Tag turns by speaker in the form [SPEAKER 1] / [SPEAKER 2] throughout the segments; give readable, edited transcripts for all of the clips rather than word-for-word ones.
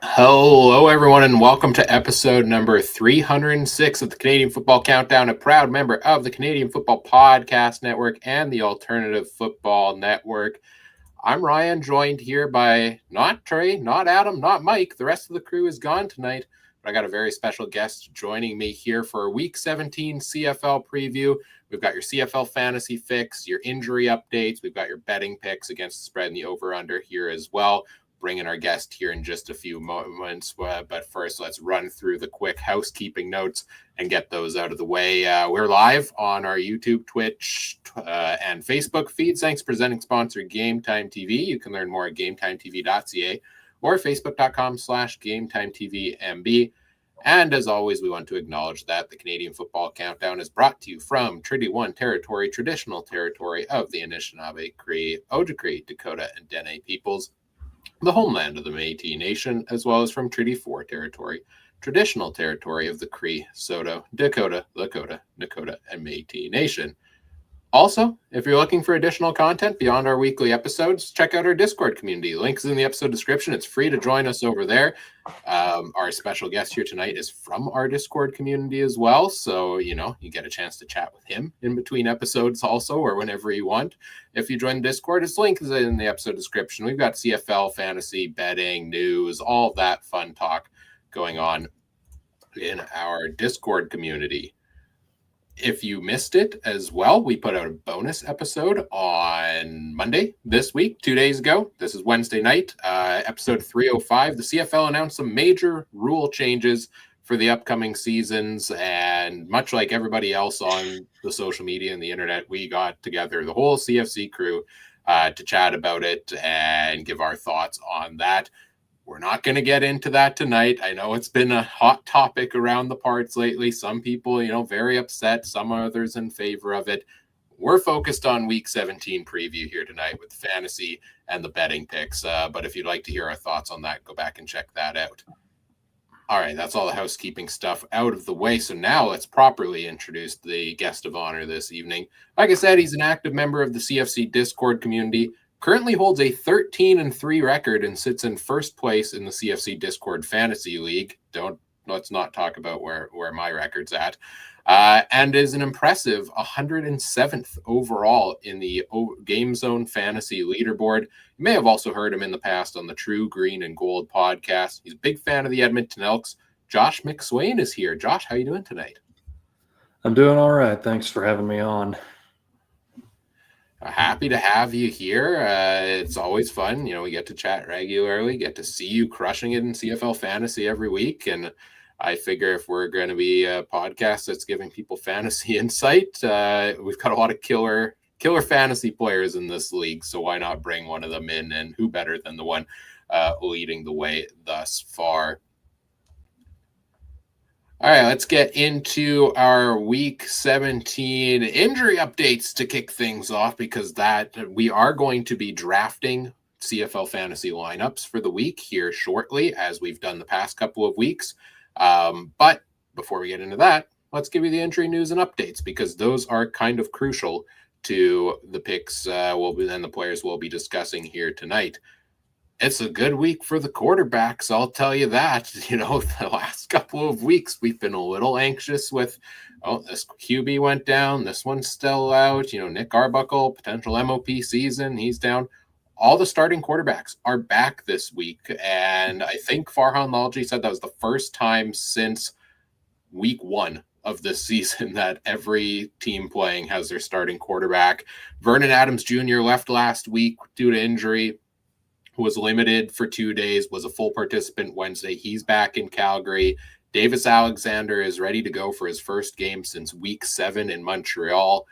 [SPEAKER 1] Hello, everyone, and welcome to episode number 306 of the Canadian Football Countdown, a proud member of the Canadian Football Podcast Network and the Alternative Football Network. I'm Ryan, joined here by not Trey, not Adam, not Mike. The rest of the crew is gone tonight, but I got a very special guest joining me here for a Week 17 CFL preview. We've got your CFL fantasy fix, your injury updates. We've got your betting picks against the spread and the over-under here as well. Bringing our guest here in just a few moments. But first, let's run through the quick housekeeping notes and get those out of the way. We're live on our YouTube, Twitch, and Facebook feeds. Thanks, presenting sponsor Game Time TV. You can learn more at GameTimeTV.ca or Facebook.com/GameTimeTVMB. And as always, we want to acknowledge that the Canadian Football Countdown is brought to you from Treaty 1 territory, traditional territory of the Anishinaabe, Cree, Ojibwe, Dakota, and Dene peoples, the homeland of the Métis Nation, as well as from Treaty 4 territory, traditional territory of the Cree, Saulteaux, Dakota, Lakota, Nakota, and Métis Nation. Also, if you're looking for additional content beyond our weekly episodes, check out our Discord community. Links in the episode description. It's free to join us over there. Our special guest here tonight is from our Discord community as well. So, you get a chance to chat with him in between episodes also, or whenever you want. If you join Discord, its link is in the episode description. We've got CFL, fantasy, betting, news, all that fun talk going on in our Discord community. If you missed it as well, we put out a bonus episode on Monday this week, 2 days ago. This is Wednesday night, episode 305. The CFL announced some major rule changes for the upcoming seasons, and much like everybody else on the social media and the internet, we got together, the whole CFC crew, to chat about it and give our thoughts on that. We're not going to get into that tonight. I know it's been a hot topic around the parts lately. Some people, very upset. Some others in favor of it. We're focused on Week 17 preview here tonight with fantasy and the betting picks. But if you'd like to hear our thoughts on that, go back and check that out. All right, that's all the housekeeping stuff out of the way. So now let's properly introduce the guest of honor this evening. Like I said, he's an active member of the CFC Discord community. Currently holds a 13-3 record and sits in first place in the CFC Discord Fantasy League. Let's not talk about where my record's at. And is an impressive 107th overall in the Game Zone Fantasy Leaderboard. You may have also heard him in the past on the True Green and Gold podcast. He's a big fan of the Edmonton Elks. Josh McSwain is here. Josh, how are you doing tonight?
[SPEAKER 2] I'm doing all right. Thanks for having me on.
[SPEAKER 1] Happy to have you here. It's always fun. We get to chat regularly, get to see you crushing it in CFL fantasy every week. And I figure if we're going to be a podcast that's giving people fantasy insight, we've got a lot of killer fantasy players in this league. So why not bring one of them in? And who better than the one leading the way thus far? All right, let's get into our Week 17 injury updates to kick things off, because we are going to be drafting CFL fantasy lineups for the week here shortly, as we've done the past couple of weeks. But before we get into that, let's give you the injury news and updates, because those are kind of crucial to the picks and the players we'll be discussing here tonight. It's a good week for the quarterbacks, I'll tell you that. The last couple of weeks, we've been a little anxious with, this QB went down, this one's still out. Nick Arbuckle, potential MOP season, he's down. All the starting quarterbacks are back this week. And I think Farhan Lalji said that was the first time since week 1 of this season that every team playing has their starting quarterback. Vernon Adams Jr. left last week due to injury. Was limited for 2 days, was a full participant Wednesday. He's back in Calgary. Davis Alexander is ready to go for his first game since week 7 in Montreal.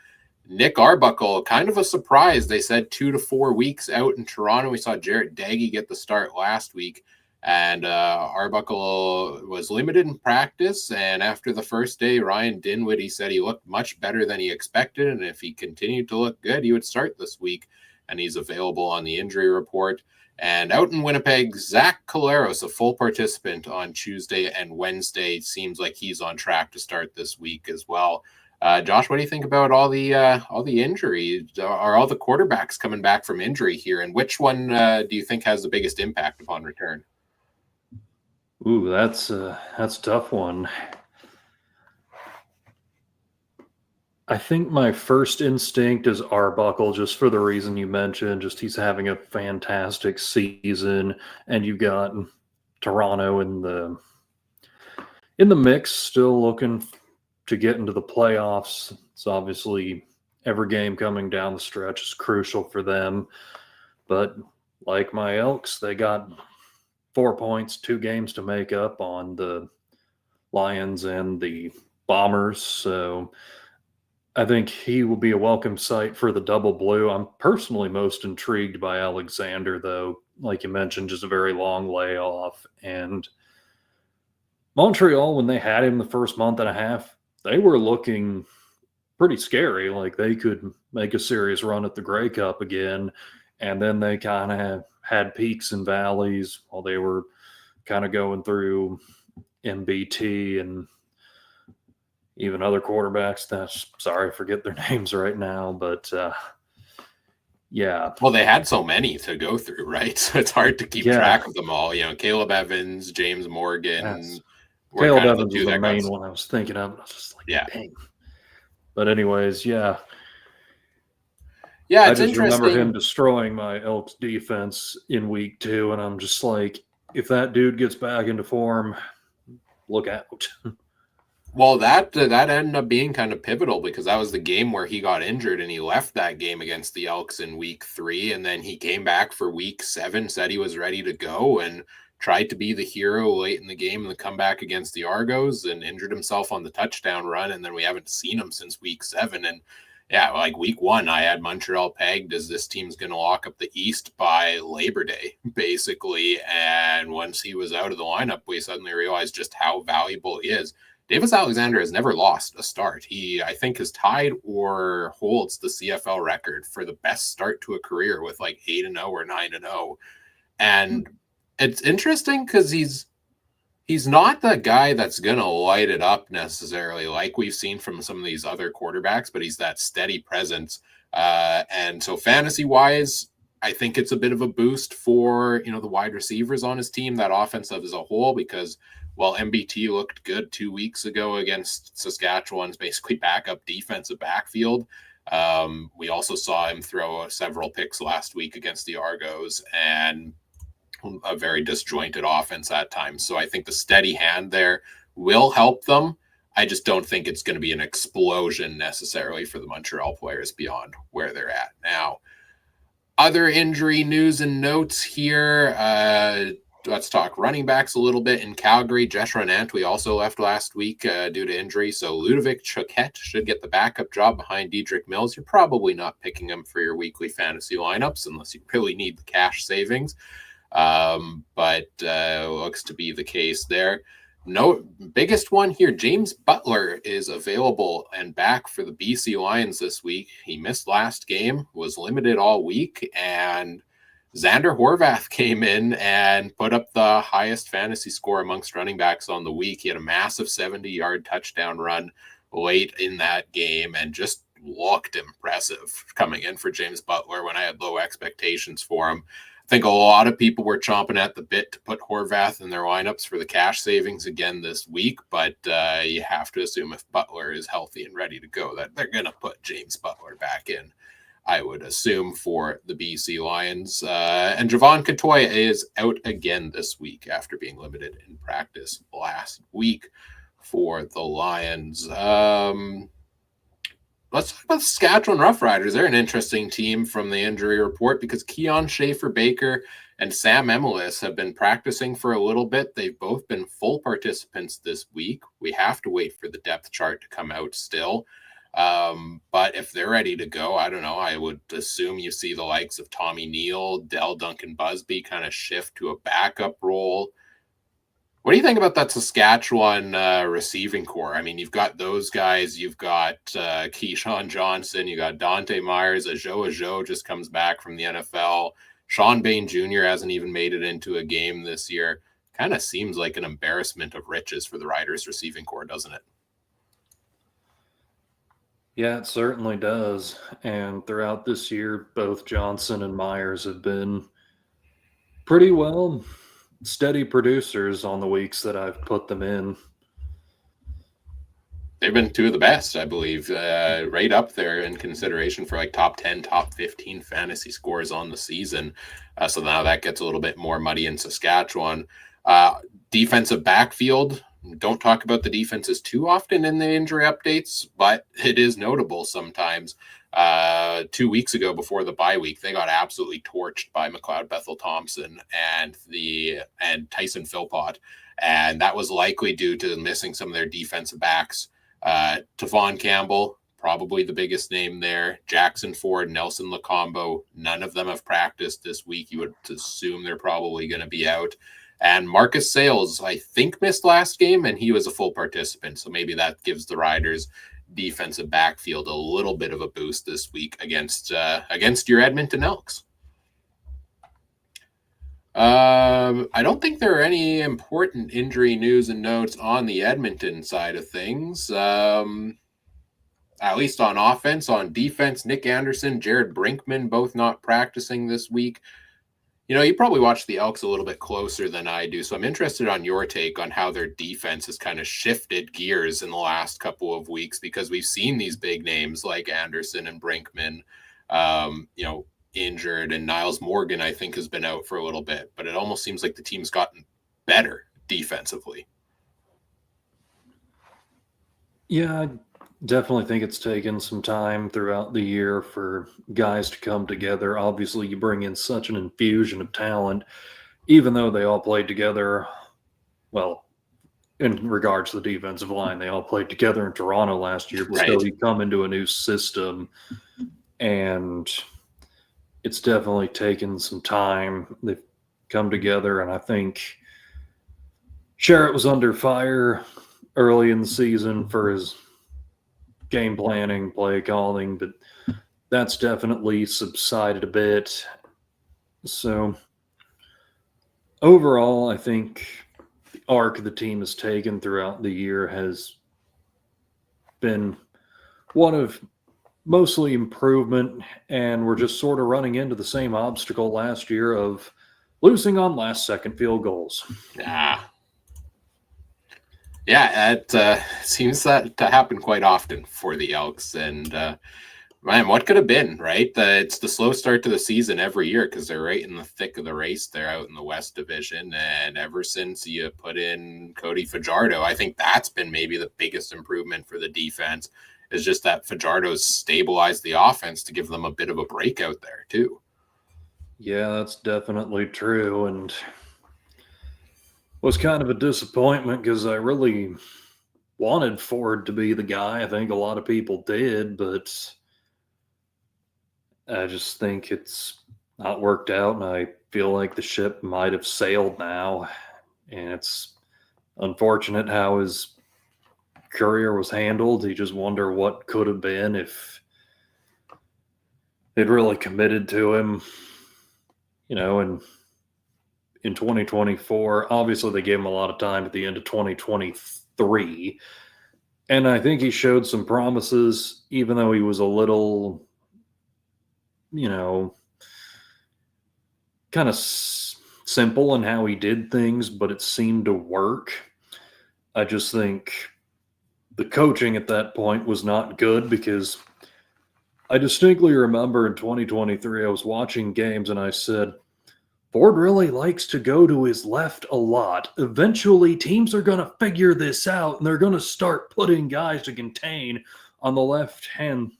[SPEAKER 1] Nick Arbuckle, kind of a surprise. They said 2 to 4 weeks out in Toronto. We saw Jarrett Daggy get the start last week. And Arbuckle was limited in practice. And after the first day, Ryan Dinwiddie said he looked much better than he expected. And if he continued to look good, he would start this week. And he's available on the injury report. And out in Winnipeg, Zach Collaros, a full participant on Tuesday and Wednesday, seems like he's on track to start this week as well. Josh, what do you think about all the injuries? Are all the quarterbacks coming back from injury here? And which one do you think has the biggest impact upon return?
[SPEAKER 2] Ooh, that's a tough one. I think my first instinct is Arbuckle, just for the reason you mentioned. Just he's having a fantastic season, and you got Toronto in the mix, still looking to get into the playoffs. It's obviously every game coming down the stretch is crucial for them. But like my Elks, they got 4 points, 2 games to make up on the Lions and the Bombers. So I think he will be a welcome sight for the double blue. I'm personally most intrigued by Alexander, though. Like you mentioned, just a very long layoff. And Montreal, when they had him the first month and a half, they were looking pretty scary. Like they could make a serious run at the Grey Cup again. And then they kind of had peaks and valleys while they were kind of going through MBT and even other quarterbacks. That's sorry, I forget their names right now, but yeah.
[SPEAKER 1] Well, they had so many to go through, right? So it's hard to keep track of them all. Caleb Evans, James Morgan.
[SPEAKER 2] Caleb Evans was the main one I was thinking of. I was just like,
[SPEAKER 1] yeah.
[SPEAKER 2] dang. But anyways, yeah.
[SPEAKER 1] Yeah,
[SPEAKER 2] I just remember him destroying my Elks defense in week 2, and I'm just like, if that dude gets back into form, look out.
[SPEAKER 1] Well, that ended up being kind of pivotal because that was the game where he got injured and he left that game against the Elks in week 3. And then he came back for week 7, said he was ready to go and tried to be the hero late in the game in the comeback against the Argos and injured himself on the touchdown run. And then we haven't seen him since week 7. And yeah, like week 1, I had Montreal pegged as this team's going to lock up the East by Labor Day, basically. And once he was out of the lineup, we suddenly realized just how valuable he is. Davis Alexander has never lost a start. He, I think, has tied or holds the CFL record for the best start to a career with like 8-0 or 9-0. And it's interesting because he's not the guy that's going to light it up necessarily like we've seen from some of these other quarterbacks, but he's that steady presence. And so fantasy-wise, I think it's a bit of a boost for, the wide receivers on his team, that offense as a whole, because while MBT looked good 2 weeks ago against Saskatchewan's basically backup defensive backfield, we also saw him throw several picks last week against the Argos and a very disjointed offense at times. So I think the steady hand there will help them. I just don't think it's going to be an explosion necessarily for the Montreal players beyond where they're at now. Other injury news and notes here. Let's talk running backs a little bit. In Calgary, Joshua Nantwi also left last week due to injury. So Ludovic Choquette should get the backup job behind Dedrick Mills. You're probably not picking him for your weekly fantasy lineups unless you really need the cash savings. But looks to be the case there. No, biggest one here, James Butler is available and back for the BC Lions this week. He missed last game, was limited all week, and Xander Horvath came in and put up the highest fantasy score amongst running backs on the week. He had a massive 70-yard touchdown run late in that game and just looked impressive coming in for James Butler when I had low expectations for him. I think a lot of people were chomping at the bit to put Horvath in their lineups for the cash savings again this week, but you have to assume if Butler is healthy and ready to go that they're going to put James Butler back in, I would assume, for the BC Lions. And Javon Katoya is out again this week after being limited in practice last week for the Lions. Let's talk about the Saskatchewan Roughriders. They're an interesting team from the injury report because Keon Schaefer-Baker and Sam Emelis have been practicing for a little bit. They've both been full participants this week. We have to wait for the depth chart to come out still. But if they're ready to go, I don't know. I would assume you see the likes of Tommy Neal, Dell Duncan Busby kind of shift to a backup role. What do you think about that Saskatchewan receiving core? I mean, you've got those guys. You've got Keyshawn Johnson. You got Dante Myers. Ajo just comes back from the NFL. Sean Bain Jr. hasn't even made it into a game this year. Kind of seems like an embarrassment of riches for the Riders receiving core, doesn't it?
[SPEAKER 2] Yeah, it certainly does. And throughout this year, both Johnson and Myers have been pretty well steady producers on the weeks that I've put them in.
[SPEAKER 1] They've been two of the best, I believe, right up there in consideration for like top 10, top 15 fantasy scores on the season. So now that gets a little bit more muddy in Saskatchewan. Defensive backfield, don't talk about the defenses too often in the injury updates, but it is notable sometimes. 2 weeks ago before the bye week, they got absolutely torched by McLeod Bethel Thompson and Tyson Philpott. And that was likely due to missing some of their defensive backs. Tavon Campbell, probably the biggest name there. Jackson Ford, Nelson Lacombo, none of them have practiced this week. You would assume they're probably going to be out. And Marcus Sales, I think, missed last game, and he was a full participant. So maybe that gives the Riders defensive backfield a little bit of a boost this week against your Edmonton Elks. I don't think there are any important injury news and notes on the Edmonton side of things. At least on offense. On defense, Nick Anderson, Jared Brinkman, both not practicing this week. You know, you probably watch the Elks a little bit closer than I do, so I'm interested on your take on how their defense has kind of shifted gears in the last couple of weeks, because we've seen these big names like Anderson and Brinkman, injured, and Niles Morgan, I think, has been out for a little bit, but it almost seems like the team's gotten better defensively.
[SPEAKER 2] Yeah, I definitely think it's taken some time throughout the year for guys to come together. Obviously, you bring in such an infusion of talent, even though they all played together. Well, in regards to the defensive line, they all played together in Toronto last year, but
[SPEAKER 1] Right.
[SPEAKER 2] still you come into a new system, and it's definitely taken some time. They've come together, and I think Sherritt was under fire early in the season for his game planning, play calling, but that's definitely subsided a bit. So overall, I think the arc the team has taken throughout the year has been one of mostly improvement, and we're just sort of running into the same obstacle last year of losing on last-second field goals.
[SPEAKER 1] Yeah, it seems that to happen quite often for the Elks. And man, what could have been, right? It's the slow start to the season every year because they're right in the thick of the race. They're out in the West Division. And ever since you put in Cody Fajardo, I think that's been maybe the biggest improvement for the defense, is just that Fajardo's stabilized the offense to give them a bit of a break out there, too.
[SPEAKER 2] Yeah, that's definitely true. And was kind of a disappointment because I really wanted Ford to be the guy. I think a lot of people did, but I just think it's not worked out, and I feel like the ship might have sailed now. And it's unfortunate how his career was handled. You just wonder what could have been if they'd really committed to him, and in 2024. Obviously, they gave him a lot of time at the end of 2023. And I think he showed some promises, even though he was a little, kind of simple in how he did things, but it seemed to work. I just think the coaching at that point was not good, because I distinctly remember in 2023, I was watching games and I said, Ford really likes to go to his left a lot. Eventually, teams are going to figure this out, and they're going to start putting guys to contain on the left-hand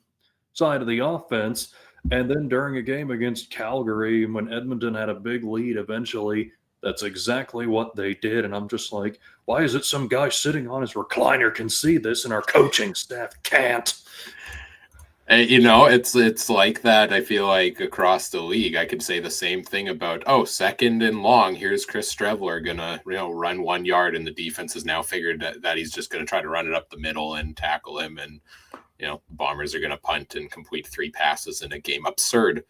[SPEAKER 2] side of the offense. And then during a game against Calgary, when Edmonton had a big lead eventually, that's exactly what they did. And I'm just like, why is it some guy sitting on his recliner can see this and our coaching staff can't?
[SPEAKER 1] It's like that. I feel like across the league, I could say the same thing about, second and long. Here's Chris Strevler gonna, run 1 yard, and the defense has now figured that he's just gonna try to run it up the middle and tackle him, and Bombers are gonna punt and complete 3 passes in a game. Absurd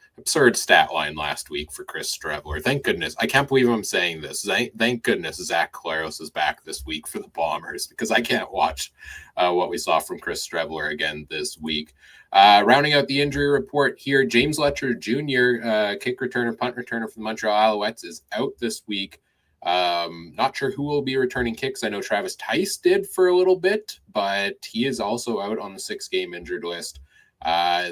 [SPEAKER 1] stat line last week for Chris Strevler. Thank goodness. I can't believe I'm saying this. Thank goodness Zach Claros is back this week for the Bombers, because I can't watch what we saw from Chris Strevler again this week. Rounding out the injury report here, James Letcher Jr., kick returner, punt returner for the Montreal Alouettes, is out this week Not sure who will be returning kicks. I know Travis Tice did for a little bit, but he is also out on the 6-game injured list.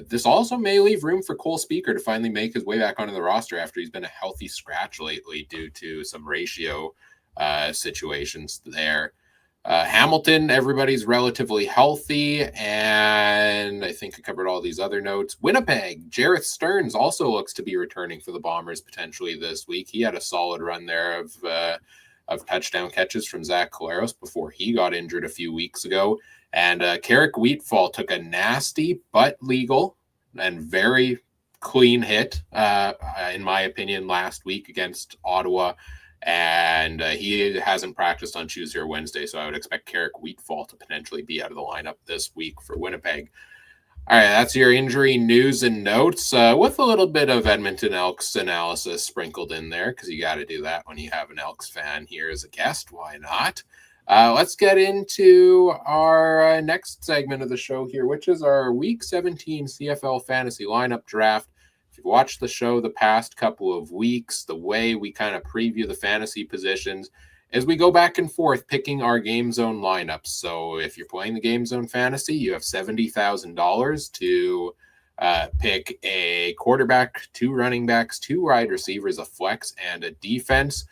[SPEAKER 1] This also may leave room for Cole Speaker to finally make his way back onto the roster after he's been a healthy scratch lately due to some ratio situations there. Hamilton, everybody's relatively healthy, and I think I covered all these other notes. Winnipeg, Jareth Stearns also looks to be returning for the Bombers potentially this week. He had a solid run there of touchdown catches from Zach Collaros before he got injured a few weeks ago. And Carrick Wheatfall took a nasty but legal and very clean hit, in my opinion, last week against Ottawa. And he hasn't practiced on Tuesday or Wednesday, so I would expect Carrick Wheatfall to potentially be out of the lineup this week for Winnipeg. All right, that's your injury news and notes with a little bit of Edmonton Elks analysis sprinkled in there, because you got to do that when you have an Elks fan here as a guest. Why not? Let's get into our next segment of the show here, which is our Week 17 CFL Fantasy Lineup Draft. If you've watched the show the past couple of weeks, the way we kind of preview the fantasy positions is we go back and forth picking our Game Zone lineups. So if you're playing the Game Zone Fantasy, you have $70,000 to pick a quarterback, 2 running backs, 2 wide receivers, a flex, and a defense.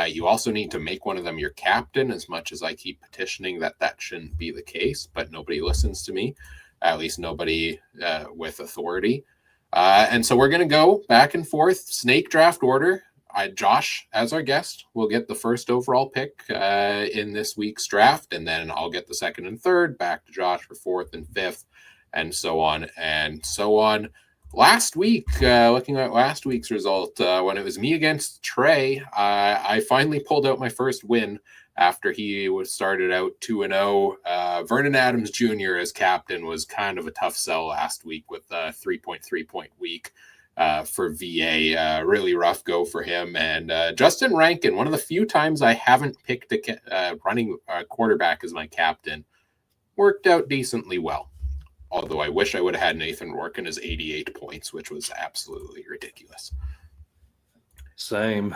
[SPEAKER 1] You also need to make one of them your captain, as much as I keep petitioning that shouldn't be the case, but nobody listens to me, at least nobody with authority. And so we're going to go back and forth, snake draft order. Josh, as our guest, will get the first overall pick in this week's draft, and then I'll get the second and third, back to Josh for fourth and fifth, and so on and so on. Last week, looking at last week's result, when it was me against Trey, I finally pulled out my first win after he was started out 2-0. Vernon Adams Jr. as captain was kind of a tough sell last week with a 3.3 point week for VA. Really rough go for him. And Justin Rankin, one of the few times I haven't picked a running quarterback as my captain, worked out decently well. Although I wish I would have had Nathan Rourke in his 88 points, which was absolutely ridiculous.
[SPEAKER 2] Same.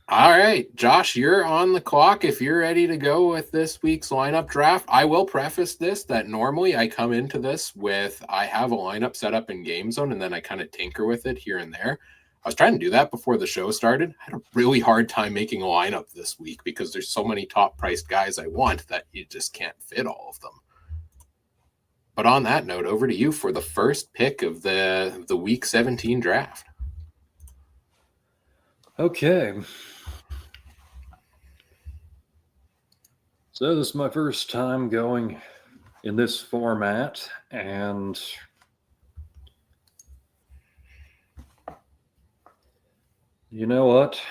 [SPEAKER 1] All right, Josh, you're on the clock. If you're ready to go with this week's lineup draft, I will preface this that normally I come into this with I have a lineup set up in Game Zone, and then I kind of tinker with it here and there. I was trying to do that before the show started. I had a really hard time making a lineup this week because there's so many top-priced guys I want that you just can't fit all of them. But on that note, over to you for the first pick of the Week 17 draft.
[SPEAKER 2] Okay. So this is my first time going in this format, and you know what?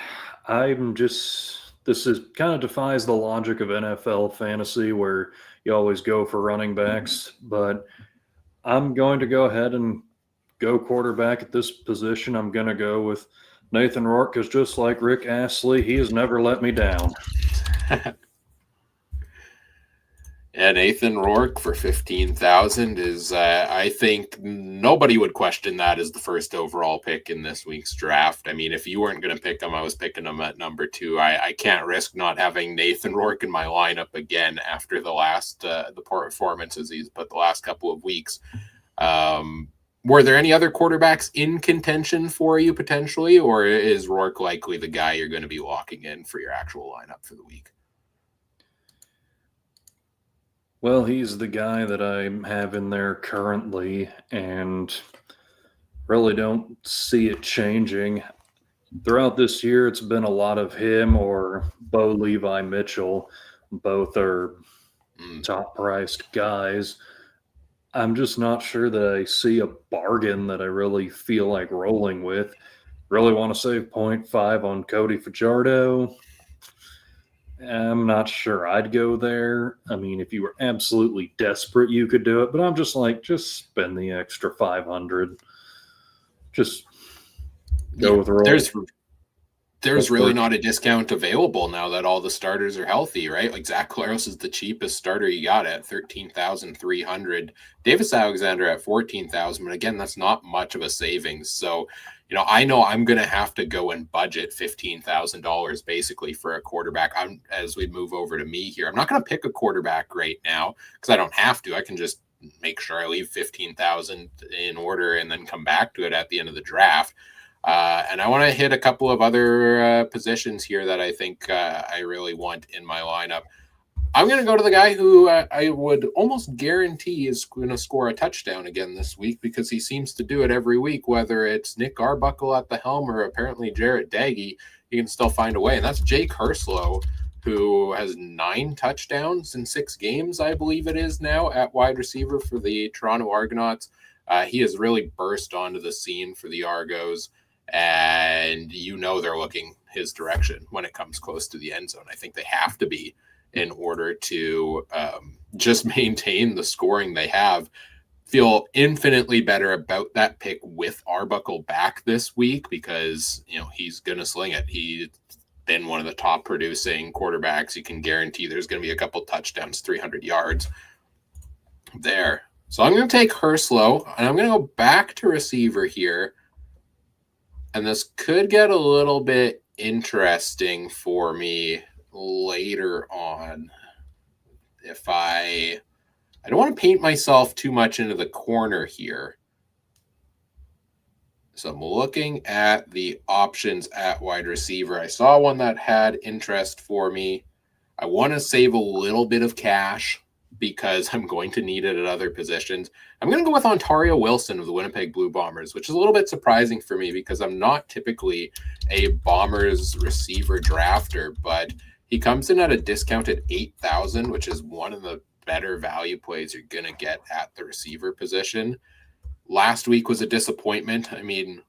[SPEAKER 2] This is kind of defies the logic of NFL fantasy where you always go for running backs, but I'm going to go ahead and go quarterback at this position. I'm going to go with Nathan Rourke, because just like Rick Astley, he has never let me down.
[SPEAKER 1] Yeah, Nathan Rourke for $15,000 is, I think nobody would question that as the first overall pick in this week's draft. I mean, if you weren't going to pick him, I was picking him at number 2. I can't risk not having Nathan Rourke in my lineup again after the last the performances he's put the last couple of weeks. Were there any other quarterbacks in contention for you potentially, or is Rourke likely the guy you're going to be locking in for your actual lineup for the week?
[SPEAKER 2] Well, he's the guy that I have in there currently, and really don't see it changing. Throughout this year, it's been a lot of him or Bo Levi Mitchell. Both are top-priced guys. I'm just not sure that I see a bargain that I really feel like rolling with. Really want to save 0.5 on Cody Fajardo. I'm not sure I'd go there. I mean, if you were absolutely desperate, you could do it. But I'm just like, just spend the extra 500. Just go with Rourke.
[SPEAKER 1] there's really not a discount available now that all the starters are healthy, right? Like Zach Collaros is the cheapest starter you got at $13,300. Davis Alexander at $14,000, but again, that's not much of a savings. So, I know I'm going to have to go and budget $15,000 basically for a quarterback. As we move over to me here, I'm not going to pick a quarterback right now because I don't have to. I can just make sure I leave 15,000 in order and then come back to it at the end of the draft. And I want to hit a couple of other positions here that I think I really want in my lineup. I'm going to go to the guy who I would almost guarantee is going to score a touchdown again this week because he seems to do it every week, whether it's Nick Arbuckle at the helm or apparently Jarrett Daggy, he can still find a way. And that's Jake Herslow, who has 9 touchdowns in 6 games, I believe it is now, at wide receiver for the Toronto Argonauts. He has really burst onto the scene for the Argos. And they're looking his direction when it comes close to the end zone. I think they have to be in order to just maintain the scoring they have. Feel infinitely better about that pick with Arbuckle back this week because, he's going to sling it. He's been one of the top producing quarterbacks. You can guarantee there's going to be a couple touchdowns, 300 yards there. So I'm going to take Herslow, and I'm going to go back to receiver here. And this could get a little bit interesting for me later on. If I don't want to paint myself too much into the corner here. So I'm looking at the options at wide receiver. I saw one that had interest for me. I want to save a little bit of cash because I'm going to need it at other positions. I'm going to go with Ontario Wilson of the Winnipeg Blue Bombers, which is a little bit surprising for me because I'm not typically a Bombers receiver drafter, but he comes in at a discounted $8,000, which is one of the better value plays you're going to get at the receiver position. Last week was a disappointment. I mean,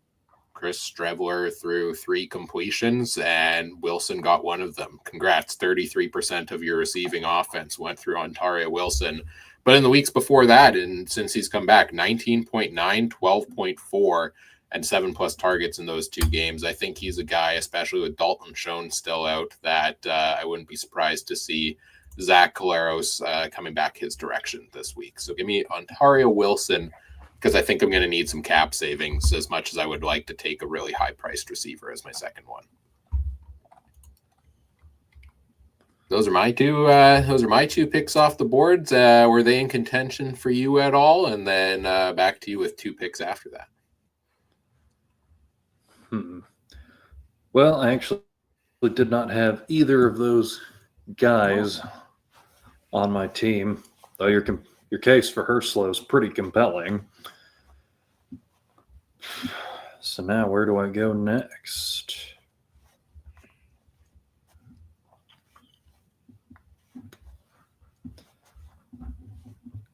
[SPEAKER 1] Chris Streveler threw 3 completions and Wilson got one of them. Congrats. 33% of your receiving offense went through Ontario Wilson. But in the weeks before that, and since he's come back, 19.9, 12.4, and 7+ targets in those 2 games. I think he's a guy, especially with Dalton Schoen still out, that I wouldn't be surprised to see Zach Collaros coming back his direction this week. So give me Ontario Wilson, because I think I'm going to need some cap savings as much as I would like to take a really high-priced receiver as my second one. Those are my two. Those are my 2 picks off the boards. Were they in contention for you at all? And then back to you with 2 picks after that.
[SPEAKER 2] Well, I actually did not have either of those guys on my team, though your case for Herslow is pretty compelling. So now where do I go next?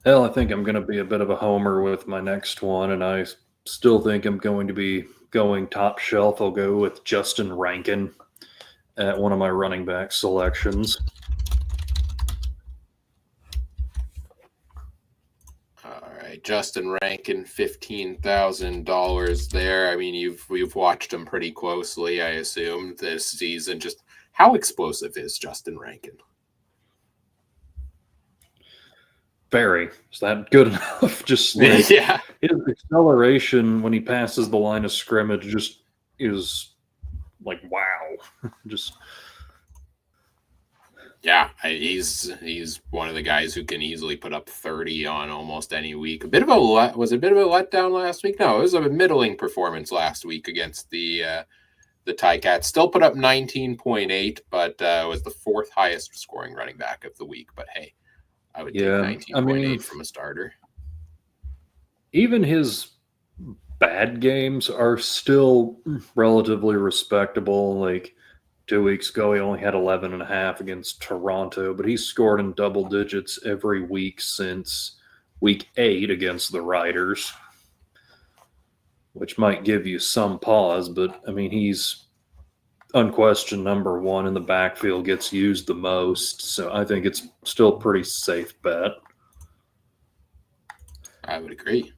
[SPEAKER 2] Hell, I think I'm going to be a bit of a homer with my next one, and I still think I'm going to be going top shelf. I'll go with Justin Rankin at one of my running back selections.
[SPEAKER 1] All right, Justin Rankin, $15,000 there. I mean, we've watched him pretty closely, I assume, this season. Just how explosive is Justin Rankin?
[SPEAKER 2] Very. Is that good enough? Just like,
[SPEAKER 1] yeah.
[SPEAKER 2] His acceleration when he passes the line of scrimmage just is like, wow. Just.
[SPEAKER 1] Yeah, he's one of the guys who can easily put up 30 on almost any week. Was it a bit of a letdown last week? No, it was a middling performance last week against the Ticats. Still put up 19.8, but was the 4th highest scoring running back of the week. But hey, I would take 19.8 from a starter.
[SPEAKER 2] Even his bad games are still relatively respectable. Like 2 weeks ago, he only had 11.5 against Toronto, but he's scored in double digits every week since week 8 against the Riders, which might give you some pause. But, I mean, he's unquestioned number 1 in the backfield, gets used the most. So I think it's still a pretty safe bet.
[SPEAKER 1] I would agree.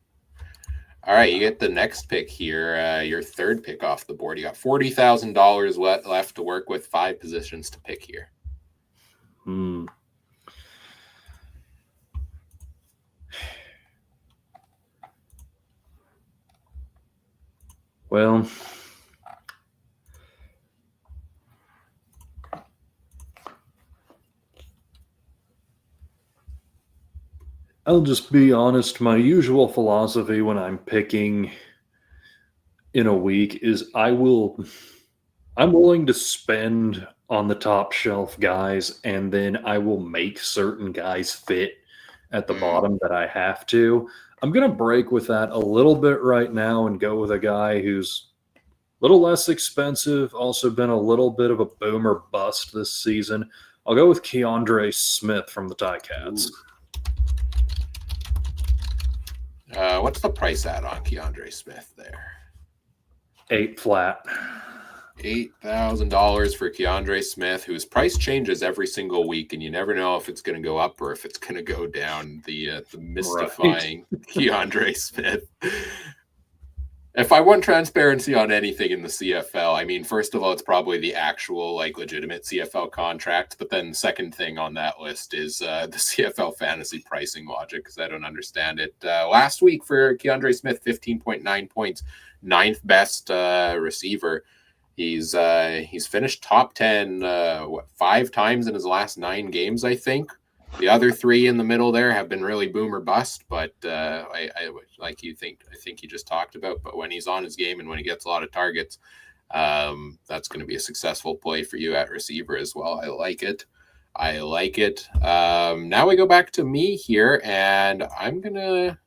[SPEAKER 1] All right, you get the next pick here, your third pick off the board. You got $40,000 left to work with, 5 positions to pick here.
[SPEAKER 2] Well, I'll just be honest. My usual philosophy when I'm picking in a week is I'm willing to spend on the top shelf guys, and then I will make certain guys fit at the bottom that I have to. I'm going to break with that a little bit right now and go with a guy who's a little less expensive, also been a little bit of a boomer bust this season. I'll go with Keandre Smith from the Ticats.
[SPEAKER 1] What's the price at on Keandre Smith there?
[SPEAKER 2] 8 flat.
[SPEAKER 1] $8,000 for Keandre Smith, whose price changes every single week, and you never know if it's going to go up or if it's going to go down. The mystifying Keandre Smith. If I want transparency on anything in the CFL, I mean, first of all, it's probably the actual, like, legitimate CFL contract. But then the second thing on that list is the CFL fantasy pricing logic, because I don't understand it. Last week for Keandre Smith, 15.9 points, 9th best receiver. He's finished top 10 5 times in his last 9 games, I think. The other 3 in the middle there have been really boom or bust, but I think you just talked about. But when he's on his game and when he gets a lot of targets, that's going to be a successful play for you at receiver as well. I like it. Now we go back to me here, and I'm gonna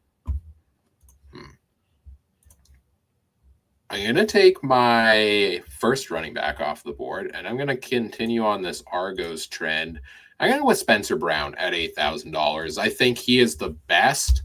[SPEAKER 1] take my first running back off the board, and I'm gonna continue on this Argos trend. I'm going to go with Spencer Brown at $8,000. I think he is the best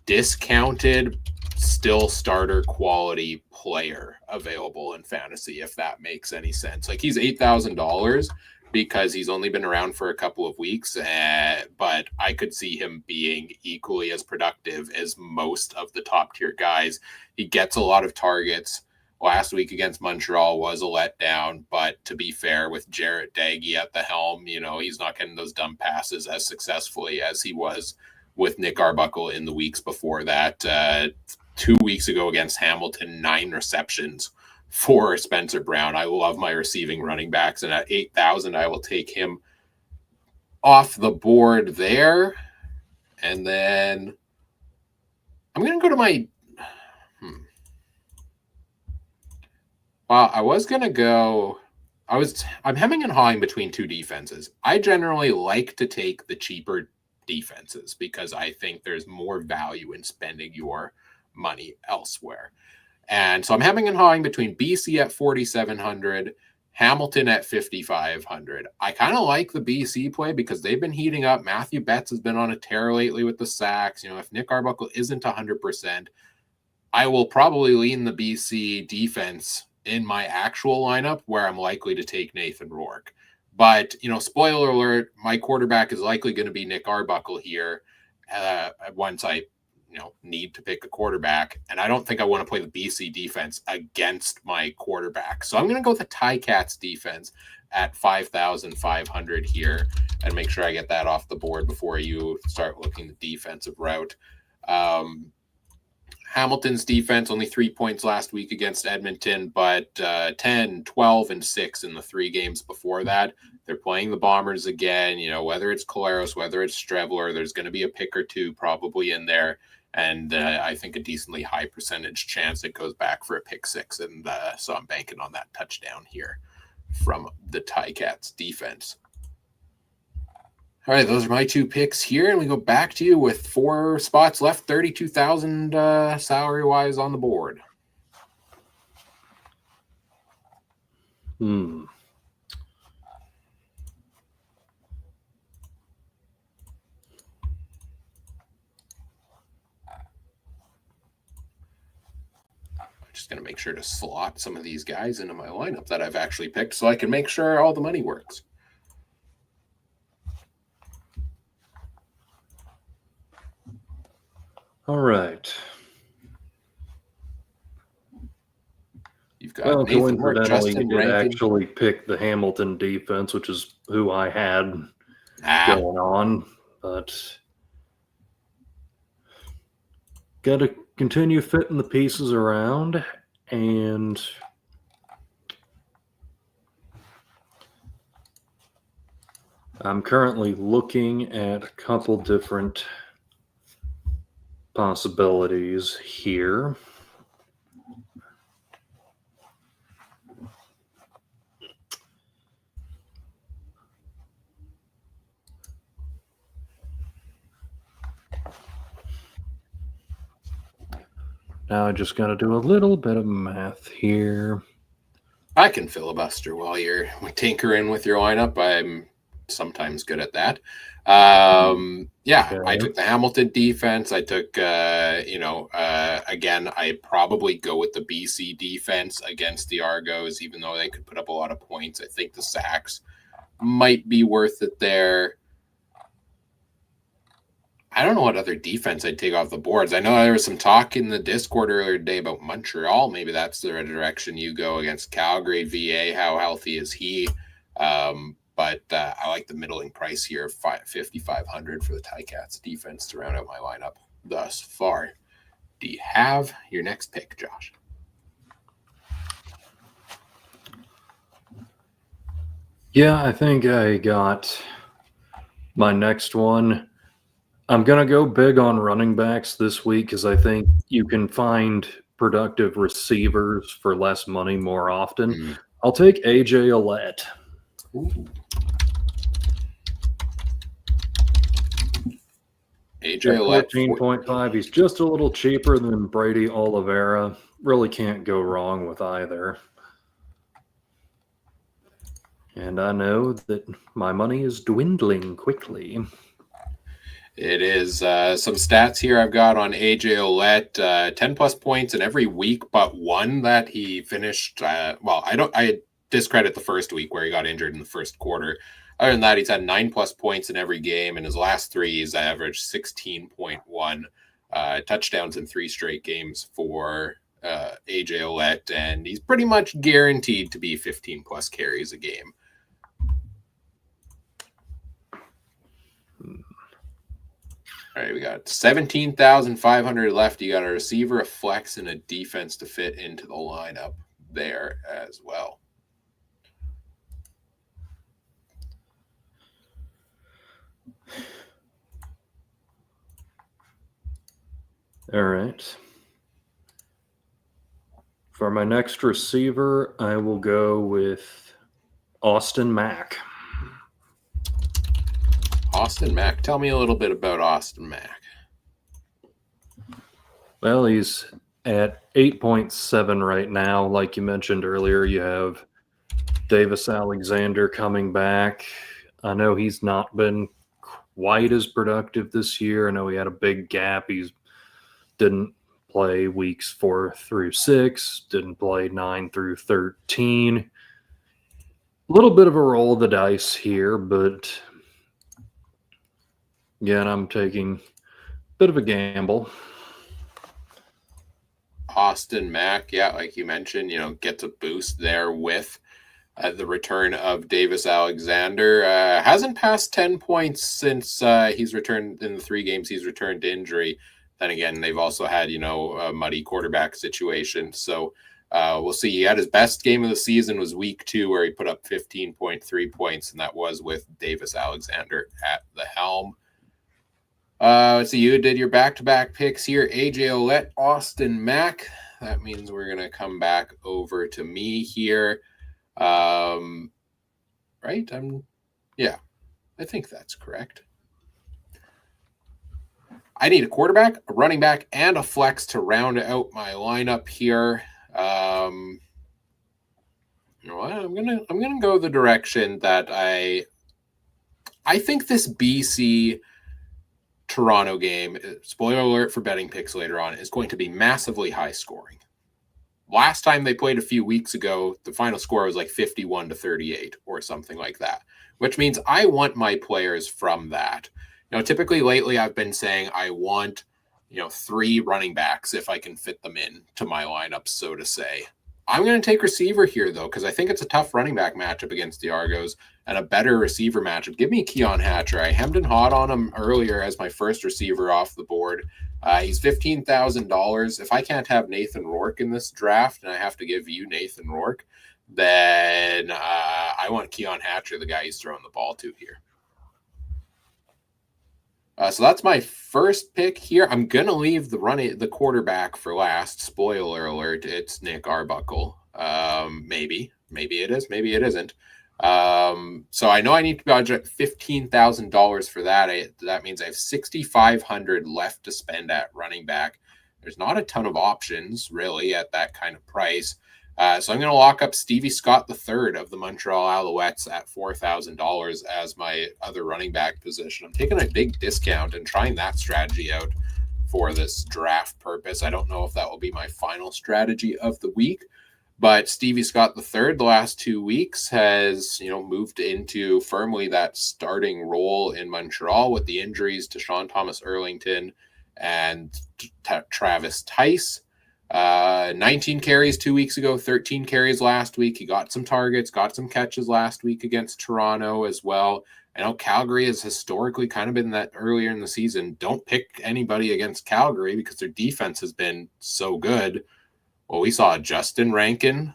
[SPEAKER 1] discounted, still starter quality player available in fantasy, if that makes any sense. Like, he's $8,000 because he's only been around for a couple of weeks, but I could see him being equally as productive as most of the top tier guys. He gets a lot of targets. Last week against Montreal was a letdown, but to be fair, with Jarrett Daggy at the helm, he's not getting those dumb passes as successfully as he was with Nick Arbuckle in the weeks before that. 2 weeks ago against Hamilton, 9 receptions for Spencer Brown. I love my receiving running backs, and at 8,000, I will take him off the board there. And then I'm going to go to my Well, I was going to go. I'm hemming and hawing between 2 defenses. I generally like to take the cheaper defenses because I think there's more value in spending your money elsewhere. And so I'm hemming and hawing between BC at 4,700, Hamilton at 5,500. I kind of like the BC play because they've been heating up. Matthew Betts has been on a tear lately with the sacks. If Nick Arbuckle isn't 100%, I will probably lean the BC defense in my actual lineup, where I'm likely to take Nathan Rourke. But, spoiler alert, my quarterback is likely going to be Nick Arbuckle here once I, need to pick a quarterback. And I don't think I want to play the BC defense against my quarterback. So I'm going to go with the Ticats defense at 5,500 here and make sure I get that off the board before you start looking the defensive route. Hamilton's defense, only 3 points last week against Edmonton, but 10, 12, and 6 in the 3 games before that. They're playing the Bombers again. Whether it's Collaros, whether it's Strevler, there's going to be a pick or 2 probably in there. And I think a decently high percentage chance it goes back for a pick 6. And so I'm banking on that touchdown here from the Ticats defense. All right, those are my 2 picks here, and we go back to you with 4 spots left, 32,000 salary-wise on the board.
[SPEAKER 2] I'm
[SPEAKER 1] just going to make sure to slot some of these guys into my lineup that I've actually picked so I can make sure all the money works.
[SPEAKER 2] All right.
[SPEAKER 1] You've got
[SPEAKER 2] Well,
[SPEAKER 1] Nathan Rourke,
[SPEAKER 2] coincidentally,
[SPEAKER 1] Justin
[SPEAKER 2] you did
[SPEAKER 1] Rankin.
[SPEAKER 2] actually pick the Hamilton defense, which is who I had
[SPEAKER 1] Ah,
[SPEAKER 2] going on, but got to continue fitting the pieces around, and I'm currently looking at a couple different possibilities here. Now I just got to do a little bit of math here.
[SPEAKER 1] I can filibuster while you're tinkering with your lineup. I'm sometimes good at that. Yeah, I took the Hamilton defense. I took, again, I probably go with the BC defense against the Argos, even though they could put up a lot of points. I think the sacks might be worth it there. I don't know what other defense I'd take off the boards. I know there was some talk in the Discord earlier today about Montreal. Maybe that's the direction you go against Calgary. VA, how healthy is he? But I like the middling price here of $5,500 for the Ticats defense to round out my lineup thus far. Do you have your next pick, Josh?
[SPEAKER 2] Yeah, I think I got my next one. I'm going to go big on running backs this week because I think you can find productive receivers for less money more often. I'll take AJ Ouellette.
[SPEAKER 1] AJ Ouellette,
[SPEAKER 2] 14.5. He's just a little cheaper than Brady Oliveira. Really can't go wrong with either. And I know that my money is dwindling quickly.
[SPEAKER 1] It is some stats here I've got on AJ Ouellette, 10 plus points in every week but one that he finished. I discredit the first week where he got injured in the first quarter. Other than that, he's had 9 plus points in every game. In his last 3, he's averaged 16.1 touchdowns in 3 straight games for AJ Ouellette, and he's pretty much guaranteed to be 15 plus carries a game. All right, we got 17,500 left. You got a receiver, a flex, and a defense to fit into the lineup there as well.
[SPEAKER 2] All right. For my next receiver, I will go with Austin Mack.
[SPEAKER 1] Austin Mack. Tell me a little bit about Austin Mack.
[SPEAKER 2] Well, he's at 8.7 right now. Like you mentioned earlier, you have Davis Alexander coming back. I know he's not been quite as productive this year. I know he had a big gap. He didn't play weeks 4 through 6, didn't play 9 through 13. A little bit of a roll of the dice here, but again, I'm taking a bit of a gamble.
[SPEAKER 1] Austin Mack, yeah, like you mentioned, gets a boost there with the return of Davis Alexander. Hasn't passed 10 points since he's returned in the 3 games he's returned to injury. Then again, they've also had, a muddy quarterback situation. So we'll see. He had his best game of the season was week 2, where he put up 15.3 points, and that was with Davis Alexander at the helm. So you did your back-to-back picks here. AJ Ouellette, Austin Mack. That means we're going to come back over to me here. Right? I think that's correct. I need a quarterback, a running back, and a flex to round out my lineup here. You know what? I'm gonna go the direction that I think this BC Toronto game, spoiler alert for betting picks later on, is going to be massively high scoring. Last time they played a few weeks ago, the final score was like 51-38 or something like that, which means I want my players from that. Typically lately I've been saying I want, 3 running backs if I can fit them in to my lineup, so to say. I'm going to take receiver here, though, because I think it's a tough running back matchup against the Argos and a better receiver matchup. Give me Keon Hatcher. I hemmed and hawed on him earlier as my first receiver off the board. He's $15,000. If I can't have Nathan Rourke in this draft and I have to give you Nathan Rourke, then I want Keon Hatcher, the guy he's throwing the ball to here. So that's my first pick here. I'm going to leave the quarterback for last. Spoiler alert, it's Nick Arbuckle. Maybe it is, maybe it isn't. So I know I need to budget $15,000 for that. That means I have $6,500 left to spend at running back. There's not a ton of options really at that kind of price. So I'm going to lock up Stevie Scott III of the Montreal Alouettes at $4,000 as my other running back position. I'm taking a big discount and trying that strategy out for this draft purpose. I don't know if that will be my final strategy of the week, but Stevie Scott III the last 2 weeks has, moved into firmly that starting role in Montreal with the injuries to Sean Thomas Erlington and Travis Tice. 19 carries 2 weeks ago, 13 carries last week. He got some targets, got some catches last week against Toronto as well. I know Calgary has historically kind of been that earlier in the season. Don't pick anybody against Calgary because their defense has been so good. Well, we saw Justin Rankin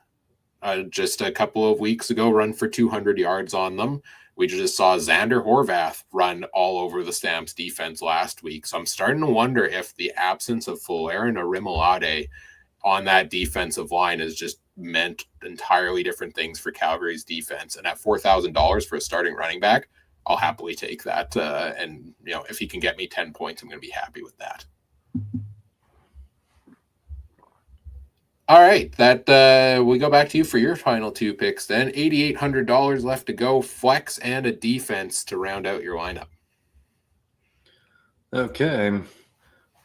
[SPEAKER 1] just a couple of weeks ago run for 200 yards on them. We just saw Xander Horvath run all over the Stamps defense last week. So I'm starting to wonder if the absence of Fullerton or Rimolade on that defensive line has just meant entirely different things for Calgary's defense. And at $4,000 for a starting running back, I'll happily take that. And if he can get me 10 points, I'm going to be happy with that. All right, that we go back to you for your final two picks then. $8,800 left to go, flex and a defense to round out your lineup.
[SPEAKER 2] Okay.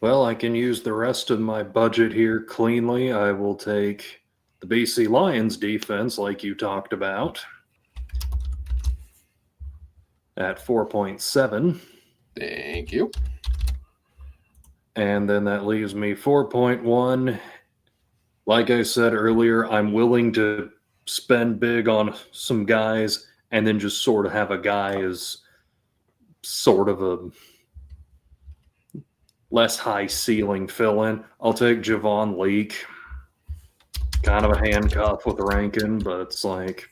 [SPEAKER 2] Well, I can use the rest of my budget here cleanly. I will take the BC Lions defense like you talked about at 4.7.
[SPEAKER 1] Thank you.
[SPEAKER 2] And then that leaves me 4.1. Like I said earlier, I'm willing to spend big on some guys and then just sort of have a guy as sort of a less high ceiling fill in. I'll take Javon Leake. Kind of a handcuff with Rankin, but it's like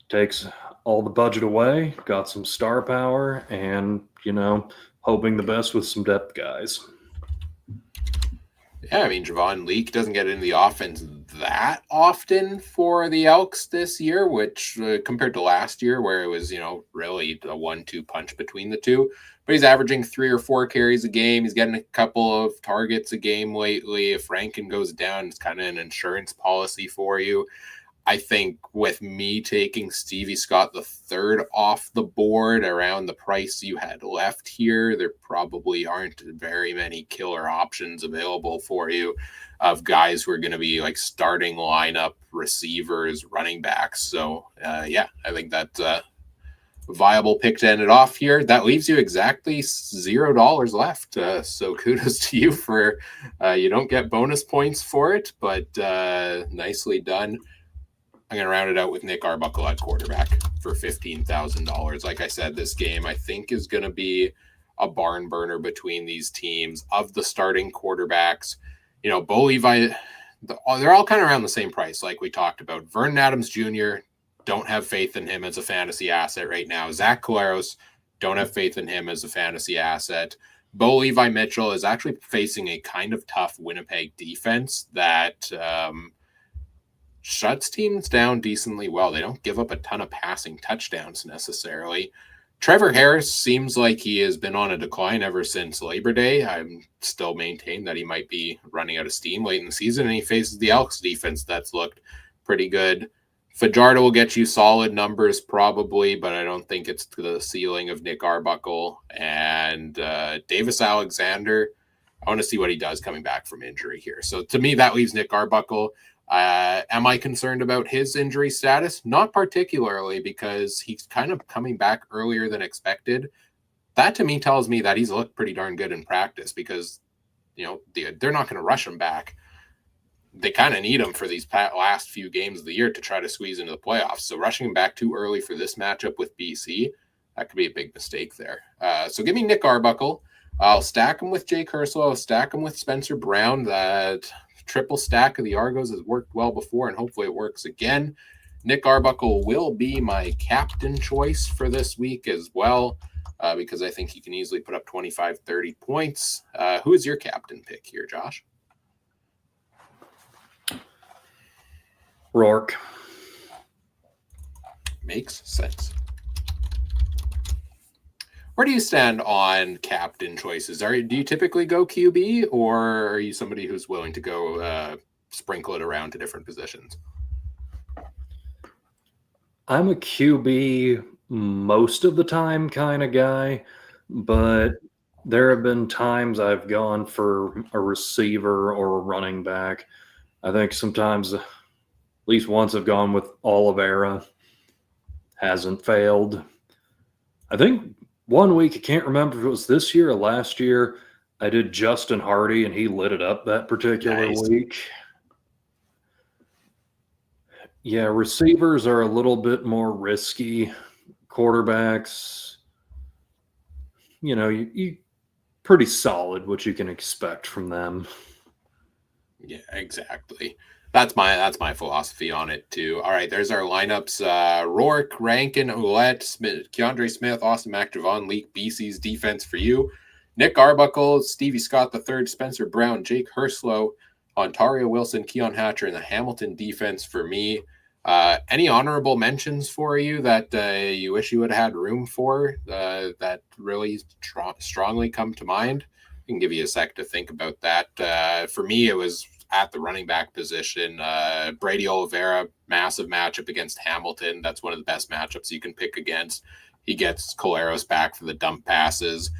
[SPEAKER 2] takes all the budget away, got some star power, and, hoping the best with some depth guys.
[SPEAKER 1] Yeah, I mean, Javon Leake doesn't get into the offense that often for the Elks this year, which compared to last year where it was, really a 1-2 punch between the two. But he's averaging 3 or 4 carries a game. He's getting a couple of targets a game lately. If Rankin goes down, it's kind of an insurance policy for you. I think with me taking Stevie Scott III off the board around the price you had left here, there probably aren't very many killer options available for you of guys who are going to be like starting lineup receivers, running backs. So, I think that's a viable pick to end it off here. That leaves you exactly $0 left. So kudos to you for you don't get bonus points for it, but nicely done. I'm going to round it out with Nick Arbuckle at quarterback for $15,000. Like I said, this game I think is going to be a barn burner between these teams. Of the starting quarterbacks, Bo Levi, they're all kind of around the same price like we talked about. Vernon Adams Jr., don't have faith in him as a fantasy asset right now. Zach Collaros, don't have faith in him as a fantasy asset. Bo Levi Mitchell is actually facing a kind of tough Winnipeg defense that shuts teams down decently well. They don't give up a ton of passing touchdowns necessarily. Trevor Harris seems like he has been on a decline ever since Labor Day. I'm still maintain that he might be running out of steam late in the season, and he faces the Elks defense that's looked pretty good. Fajardo will get you solid numbers probably, but I don't think it's to the ceiling of Nick Arbuckle. And Davis Alexander, I want to see what he does coming back from injury here. So to me, that leaves Nick Arbuckle. Am I concerned about his injury status? Not particularly, because he's kind of coming back earlier than expected. That to me tells me that he's looked pretty darn good in practice because, they're not going to rush him back. they kind of need him for these last few games of the year to try to squeeze into the playoffs. So rushing him back too early for this matchup with BC, that could be a big mistake there. So give me Nick Arbuckle. I'll stack him with Jake Hurslow. I'll stack him with Spencer Brown. That triple stack of the Argos has worked well before, and hopefully it works again. Nick Arbuckle will be my captain choice for this week as well, because I think he can easily put up 25, 30 points. Who is your captain pick here, Josh?
[SPEAKER 2] Rourke.
[SPEAKER 1] Makes sense. Where do you stand on captain choices? Do you typically go QB, or are you somebody who's willing to go sprinkle it around to different positions?
[SPEAKER 2] I'm a QB most of the time kind of guy, but there have been times I've gone for a receiver or a running back. I think sometimes, at least once, I've gone with Oliveira. Hasn't failed. I think one week, I can't remember if it was this year or last year, I did Justin Hardy, and he lit it up that particular week. Yeah, receivers are a little bit more risky. Quarterbacks, you pretty solid what you can expect from them.
[SPEAKER 1] Yeah, exactly. That's my philosophy on it too. All right, there's our lineups. Rourke, Rankin, Ouellette, Smith, Keandre Smith, Austin McJavon, Leak, BC's defense for you. Nick Arbuckle, Stevie Scott III, Spencer Brown, Jake Hurslow, Ontario Wilson, Keon Hatcher, and the Hamilton defense for me. Any honorable mentions for you that you wish you would have had room for that really strongly come to mind? I can give you a sec to think about that. For me, it was at the running back position. Brady Oliveira, massive matchup against Hamilton. That's one of the best matchups you can pick against. He gets Coleros back for the dump passes.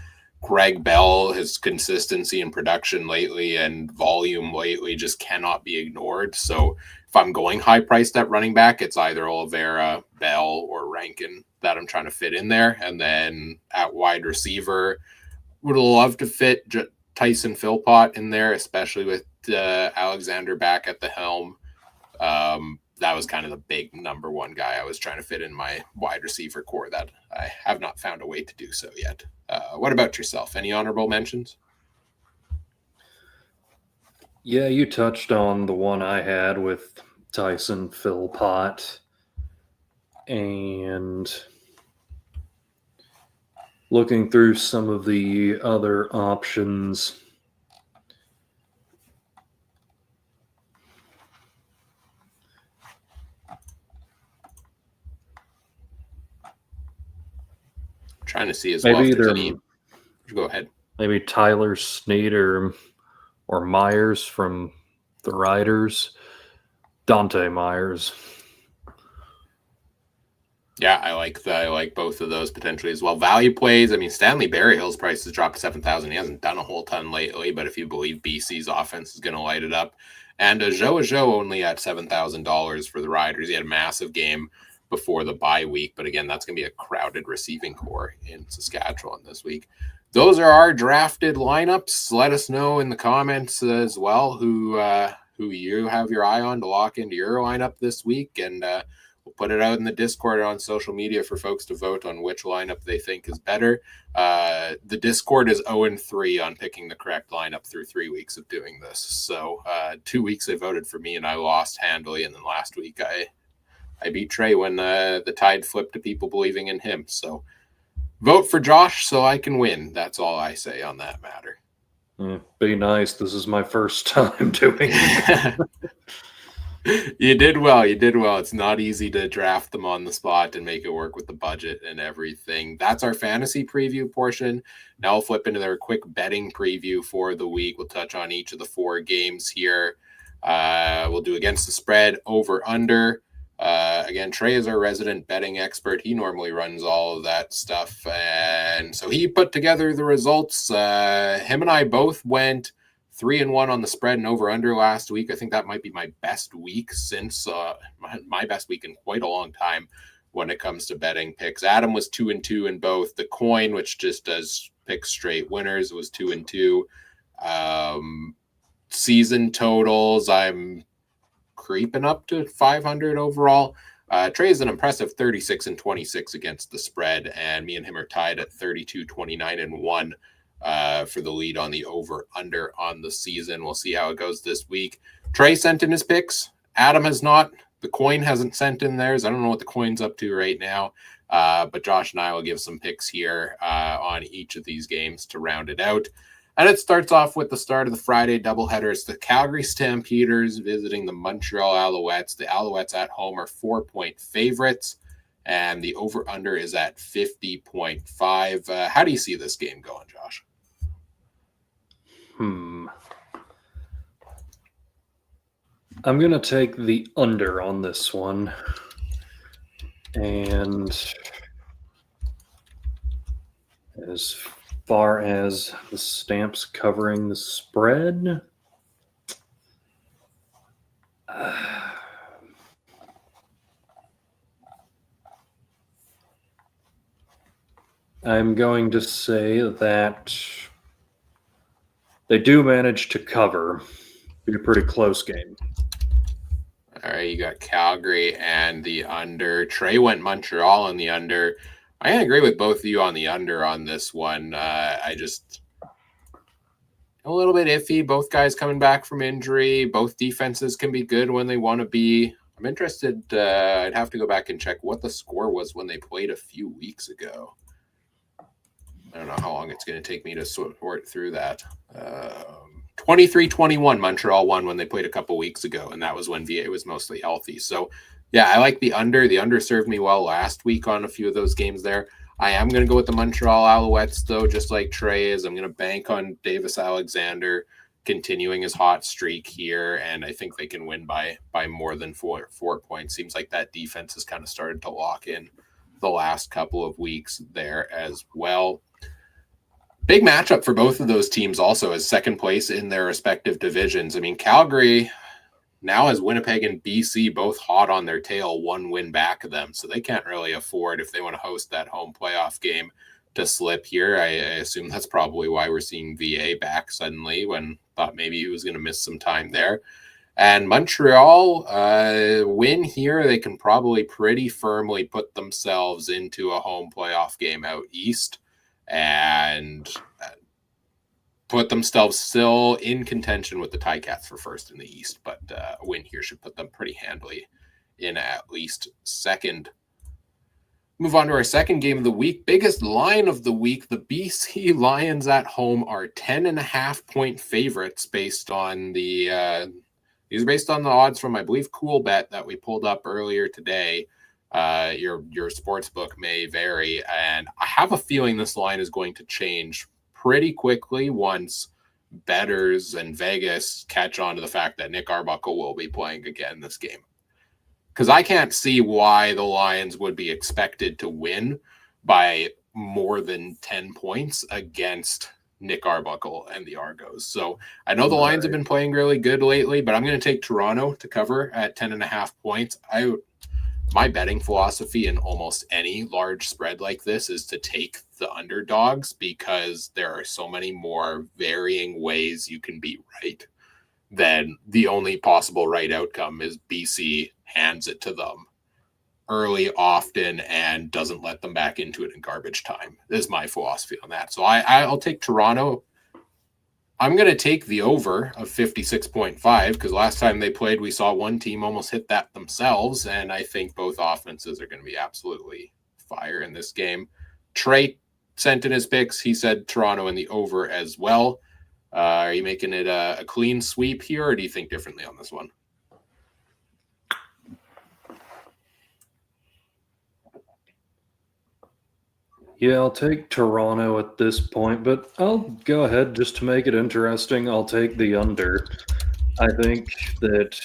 [SPEAKER 1] Greg Bell, his consistency and production lately and volume lately just cannot be ignored. So if I'm going high priced at running back, it's either Oliveira, Bell, or Rankin that I'm trying to fit in there. And then at wide receiver, would love to fit Tyson Philpott in there, especially with Alexander back at the helm. That was kind of the big number one guy I was trying to fit in my wide receiver core that I have not found a way to do so yet. What about yourself? Any honorable mentions?
[SPEAKER 2] Yeah, you touched on the one I had with Tyson Philpott. And looking through some of the other options,
[SPEAKER 1] trying to see as well if there's any. Go ahead.
[SPEAKER 2] Maybe Tyler Snead or Myers from the Riders. Dante Myers.
[SPEAKER 1] Yeah, I like both of those potentially as well. Value plays. I mean, Stanley Berryhill's price has dropped to 7,000. He hasn't done a whole ton lately, but if you believe BC's offense is going to light it up, and Joe only at $7,000 for the Riders. He had a massive game before the bye week, but again, that's going to be a crowded receiving core in Saskatchewan this week. Those are our drafted lineups. Let us know in the comments as well who you have your eye on to lock into your lineup this week, and we'll put it out in the Discord on social media for folks to vote on which lineup they think is better. The Discord is 0-3 on picking the correct lineup through 3 weeks of doing this. So 2 weeks they voted for me and I lost handily, and then last week I beat Trey when the tide flipped to people believing in him. So vote for Josh so I can win. That's all I say on that matter.
[SPEAKER 2] Be nice. This is my first time doing it.
[SPEAKER 1] You did well. It's not easy to draft them on the spot and make it work with the budget and everything. That's our fantasy preview portion. Now we'll flip into their quick betting preview for the week. We'll touch on each of the 4 games here. We'll do against the spread, over, under. Again, Trey is our resident betting expert. He normally runs all of that stuff. And so he put together the results. Him and I both went 3-1 on the spread and over under last week. I think that might be my best week since my best week in quite a long time when it comes to betting picks. Adam was 2-2 in both. The coin, which just does pick straight winners, was 2-2. Season totals, I'm creeping up to 500 overall. Trey is an impressive 36-26 against the spread, and me and him are tied at 32-29-1 for the lead on the over-under on the season. We'll see how it goes this week. Trey sent in his picks. Adam has not. The coin hasn't sent in theirs. I don't know what the coin's up to right now, but Josh and I will give some picks here on each of these games to round it out. And it starts off with the start of the Friday doubleheader. It's the Calgary Stampeders visiting the Montreal Alouettes. The Alouettes at home are 4-point favorites, and the over-under is at 50.5. How do you see this game going, Josh?
[SPEAKER 2] I'm going to take the under on this one. And as far as the Stamps covering the spread, I'm going to say that they do manage to cover. Be a pretty close game.
[SPEAKER 1] All right, you got Calgary and the under. Trey went Montreal on the under. I agree with both of you on the under on this one. I just a little bit iffy. Both guys coming back from injury. Both defenses can be good when they want to be. I'm interested. I'd have to go back and check what the score was when they played a few weeks ago. I don't know how long it's going to take me to sort through that. 23-21 Montreal won when they played a couple weeks ago, and that was when VA was mostly healthy. So, yeah, I like the under. The under served me well last week on a few of those games there. I am going to go with the Montreal Alouettes, though, just like Trey is. I'm going to bank on Davis Alexander continuing his hot streak here, and I think they can win by more than four points. Seems like that defense has kind of started to lock in the last couple of weeks there as well. Big matchup for both of those teams also as second place in their respective divisions. I mean, Calgary now has Winnipeg and BC both hot on their tail, one win back of them. So they can't really afford, if they want to host that home playoff game, to slip here. I assume that's probably why we're seeing VA back suddenly when thought maybe he was going to miss some time there. And Montreal, win here, they can probably pretty firmly put themselves into a home playoff game out east and put themselves still in contention with the Ticats for first in the East. But a win here should put them pretty handily in at least second. Move on to our second game of the week. Biggest line of the week. The BC Lions at home are 10.5-point favorites based on the these are based on the odds from, I believe, Cool Bet that we pulled up earlier today. Your sports book may vary, and I have a feeling this line is going to change pretty quickly once bettors and Vegas catch on to the fact that Nick Arbuckle will be playing again this game. Because I can't see why the Lions would be expected to win by more than 10 points against Nick Arbuckle and the Argos. So I know the Lions have been playing really good lately, but I'm going to take Toronto to cover at 10.5 points. My betting philosophy in almost any large spread like this is to take the underdogs because there are so many more varying ways you can be right than the only possible right outcome is BC hands it to them early, often, and doesn't let them back into it in garbage time. This is my philosophy on that. So I'll take Toronto. I'm going to take the over of 56.5 because last time they played, we saw one team almost hit that themselves, and I think both offenses are going to be absolutely fire in this game. Trey sent in his picks. He said Toronto in the over as well. Are you making it a clean sweep here, or do you think differently on this one?
[SPEAKER 2] Yeah, I'll take Toronto at this point, but I'll go ahead just to make it interesting. I'll take the under. I think that,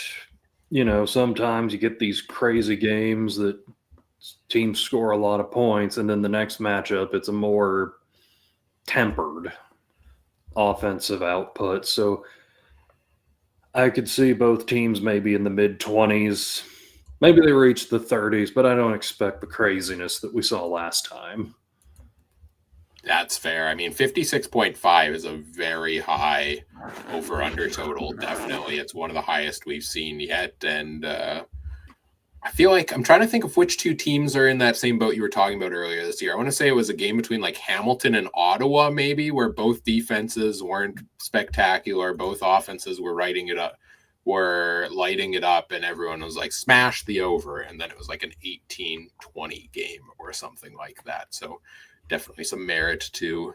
[SPEAKER 2] sometimes you get these crazy games that teams score a lot of points, and then the next matchup, it's a more tempered offensive output. So I could see both teams maybe in the mid-20s. Maybe they reach the 30s, but I don't expect the craziness that we saw last time.
[SPEAKER 1] That's fair. I mean, 56.5 is a very high over-under total, definitely. It's one of the highest we've seen yet. And I feel like I'm trying to think of which two teams are in that same boat you were talking about earlier this year. I want to say it was a game between like Hamilton and Ottawa, maybe, where both defenses weren't spectacular. Both offenses were lighting it up, and everyone was like, smash the over. And then it was like an 18-20 game or something like that. So definitely some merit to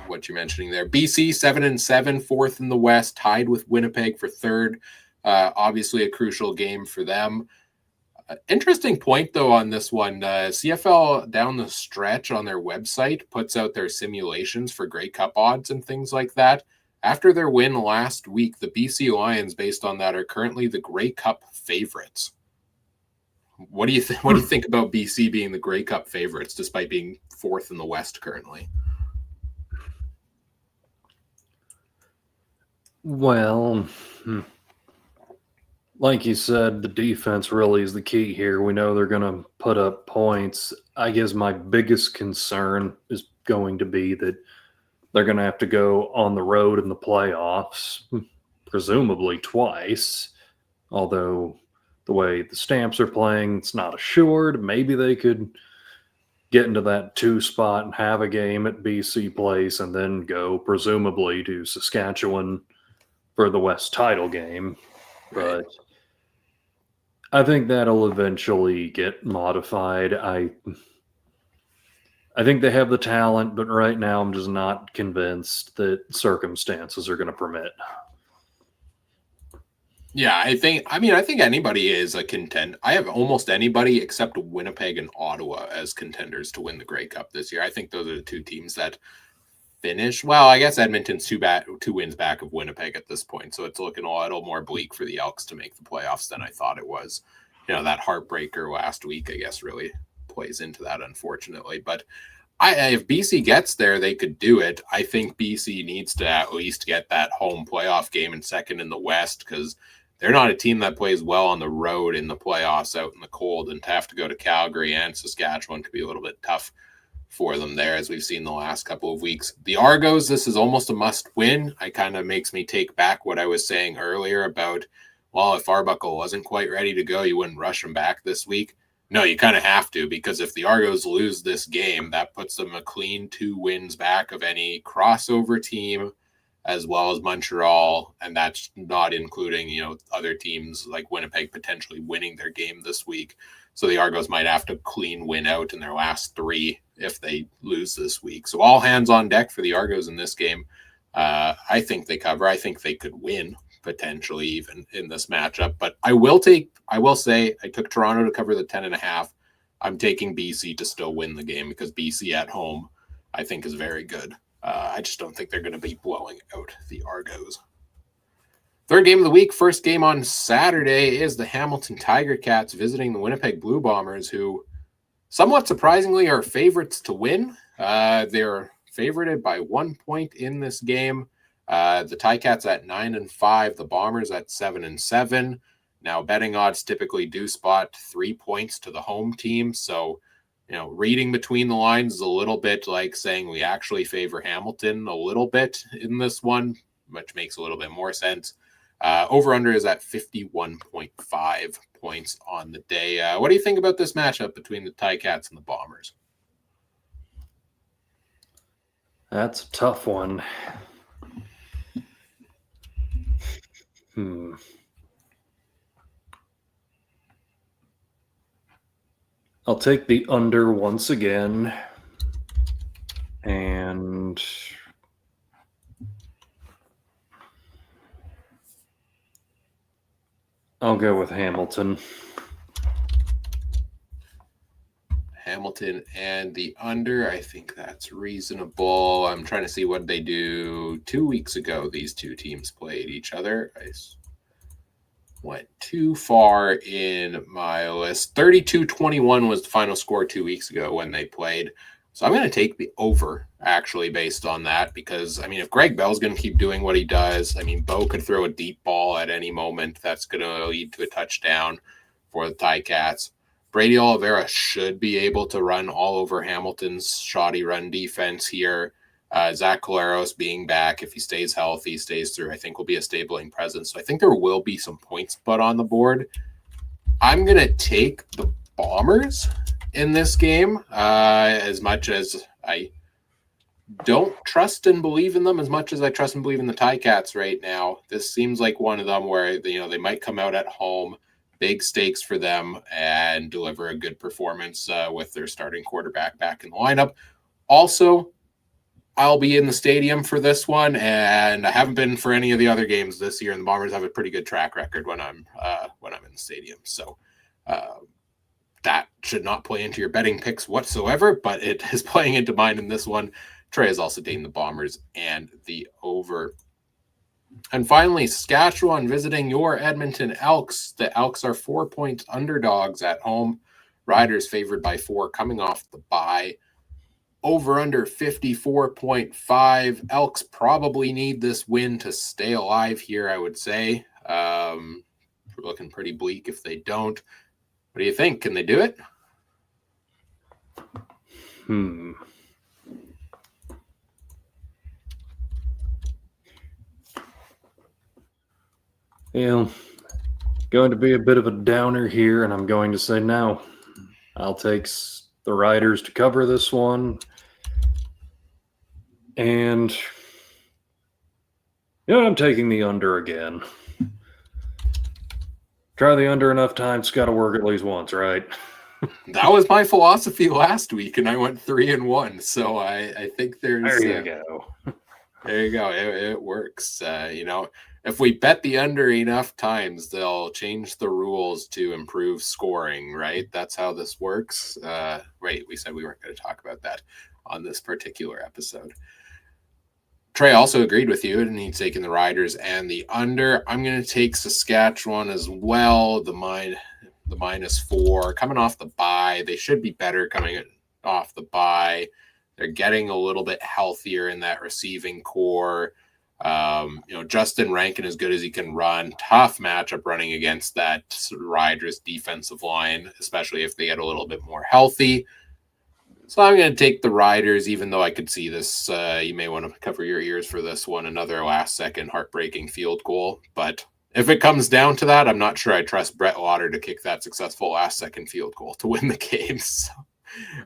[SPEAKER 1] what you're mentioning there. BC 7-7, fourth in the West, tied with Winnipeg for third. Obviously a crucial game for them. Interesting point though on this one. CFL down the stretch on their website puts out their simulations for Grey Cup odds and things like that. After their win last week, the BC Lions, based on that, are currently the Grey Cup favorites. What do you think? What do you think about BC being the Grey Cup favorites, despite being fourth in the West currently?
[SPEAKER 2] Well, like you said, the defense really is the key here. We know they're going to put up points. I guess my biggest concern is going to be that they're going to have to go on the road in the playoffs, presumably twice, although the way the Stamps are playing, it's not assured. Maybe they could get into that 2 spot and have a game at BC Place and then go presumably to Saskatchewan for the West title game. But I think that'll eventually get modified. I think they have the talent, but right now I'm just not convinced that circumstances are going to permit.
[SPEAKER 1] Yeah, I think anybody is a contender. I have almost anybody except Winnipeg and Ottawa as contenders to win the Grey Cup this year. I think those are the two teams that finish. Well, I guess Edmonton's two wins back of Winnipeg at this point, so it's looking a little more bleak for the Elks to make the playoffs than I thought it was. That heartbreaker last week, I guess, really plays into that, unfortunately. But if BC gets there, they could do it. I think BC needs to at least get that home playoff game and second in the West, because they're not a team that plays well on the road in the playoffs out in the cold, and to have to go to Calgary and Saskatchewan could be a little bit tough for them there, as we've seen the last couple of weeks. The Argos, this is almost a must win. It kind of makes me take back what I was saying earlier about, well, if Arbuckle wasn't quite ready to go, you wouldn't rush him back this week. No, you kind of have to, because if the Argos lose this game, that puts them a clean 2 wins back of any crossover team, as well as Montreal, and that's not including, other teams like Winnipeg potentially winning their game this week. So the Argos might have to clean win out in their last 3 if they lose this week. So all hands on deck for the Argos in this game. I think they cover. I think they could win potentially even in this matchup. But I will say I took Toronto to cover the 10.5. I'm taking BC to still win the game, because BC at home I think is very good. I just don't think they're going to be blowing out the Argos. Third game of the week, first game on Saturday, is the Hamilton Tiger Cats visiting the Winnipeg Blue Bombers, who somewhat surprisingly are favorites to win. They're favorited by 1 point in this game. The Ticats at 9-5, the Bombers at 7-7. Now, betting odds typically do spot 3 points to the home team, so reading between the lines is a little bit like saying we actually favor Hamilton a little bit in this one, which makes a little bit more sense. Over-under is at 51.5 points on the day. What do you think about this matchup between the Ticats and the Bombers?
[SPEAKER 2] That's a tough one. I'll take the under once again, and I'll go with Hamilton.
[SPEAKER 1] Hamilton and the under. I think that's reasonable. I'm trying to see what they do 2 weeks ago. These two teams played each other. I went too far in my list. 32-21 was the final score 2 weeks ago when they played. So I'm going to take the over, actually, based on that, because, if Greg Bell's going to keep doing what he does, Bo could throw a deep ball at any moment. That's going to lead to a touchdown for the Ticats. Brady Oliveira should be able to run all over Hamilton's shoddy run defense here. Zach Collaros being back, if he stays healthy, stays through, I think will be a stabling presence. So I think there will be some points put on the board. I'm going to take the Bombers in this game, as much as I don't trust and believe in them as much as I trust and believe in the Ticats right now. This seems like one of them where, they might come out at home, big stakes for them, and deliver a good performance with their starting quarterback back in the lineup. Also, I'll be in the stadium for this one, and I haven't been for any of the other games this year, and the Bombers have a pretty good track record when I'm in the stadium. So that should not play into your betting picks whatsoever, but it is playing into mine in this one. Trey is also taking the Bombers and the over. And finally, Saskatchewan visiting your Edmonton Elks. The Elks are 4-point underdogs at home. Riders favored by 4 coming off the bye. Over under 54.5. Elks probably need this win to stay alive here, I would say. Looking pretty bleak if they don't. What do you think? Can they do it?
[SPEAKER 2] Going to be a bit of a downer here, and I'm going to say no. I'll take the Riders to cover this one. And I'm taking the under again. Try the under enough times, it's got to work at least once, right?
[SPEAKER 1] That was my philosophy last week, and I went 3-1. So I think there's...
[SPEAKER 2] There you go.
[SPEAKER 1] There you go. It works. If we bet the under enough times, they'll change the rules to improve scoring, right? That's how this works. Right. We said we weren't going to talk about that on this particular episode. Trey also agreed with you, and he's taking the Riders and the under. I'm going to take Saskatchewan as well. The -4 coming off the bye. They should be better coming off the bye. They're getting a little bit healthier in that receiving core. Justin Rankin, as good as he can run, tough matchup running against that Riders defensive line, especially if they get a little bit more healthy. So I'm going to take the Riders, even though I could see this. You may want to cover your ears for this one. Another last-second heartbreaking field goal. But if it comes down to that, I'm not sure I trust Brett Lauder to kick that successful last-second field goal to win the game. So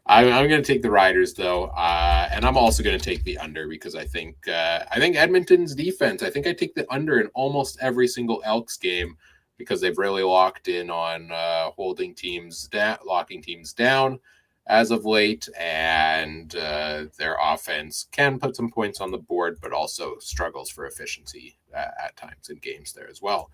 [SPEAKER 1] I'm going to take the Riders, though. And I'm also going to take the under because I think Edmonton's defense, I think I take the under in almost every single Elks game because they've really locked in on locking teams down as of late, and their offense can put some points on the board, but also struggles for efficiency at times in games there as well.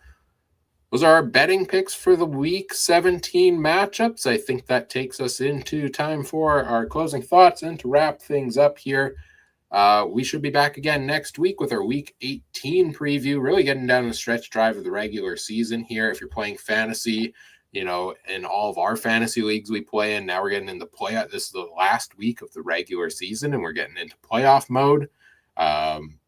[SPEAKER 1] Those are our betting picks for the Week 17 matchups. I think that takes us into time for our closing thoughts and to wrap things up here. We should be back again next week with our Week 18 preview, really getting down the stretch drive of the regular season here. If you're playing fantasy, in all of our fantasy leagues we play in, now we're getting into playoff. This is the last week of the regular season, and we're getting into playoff mode.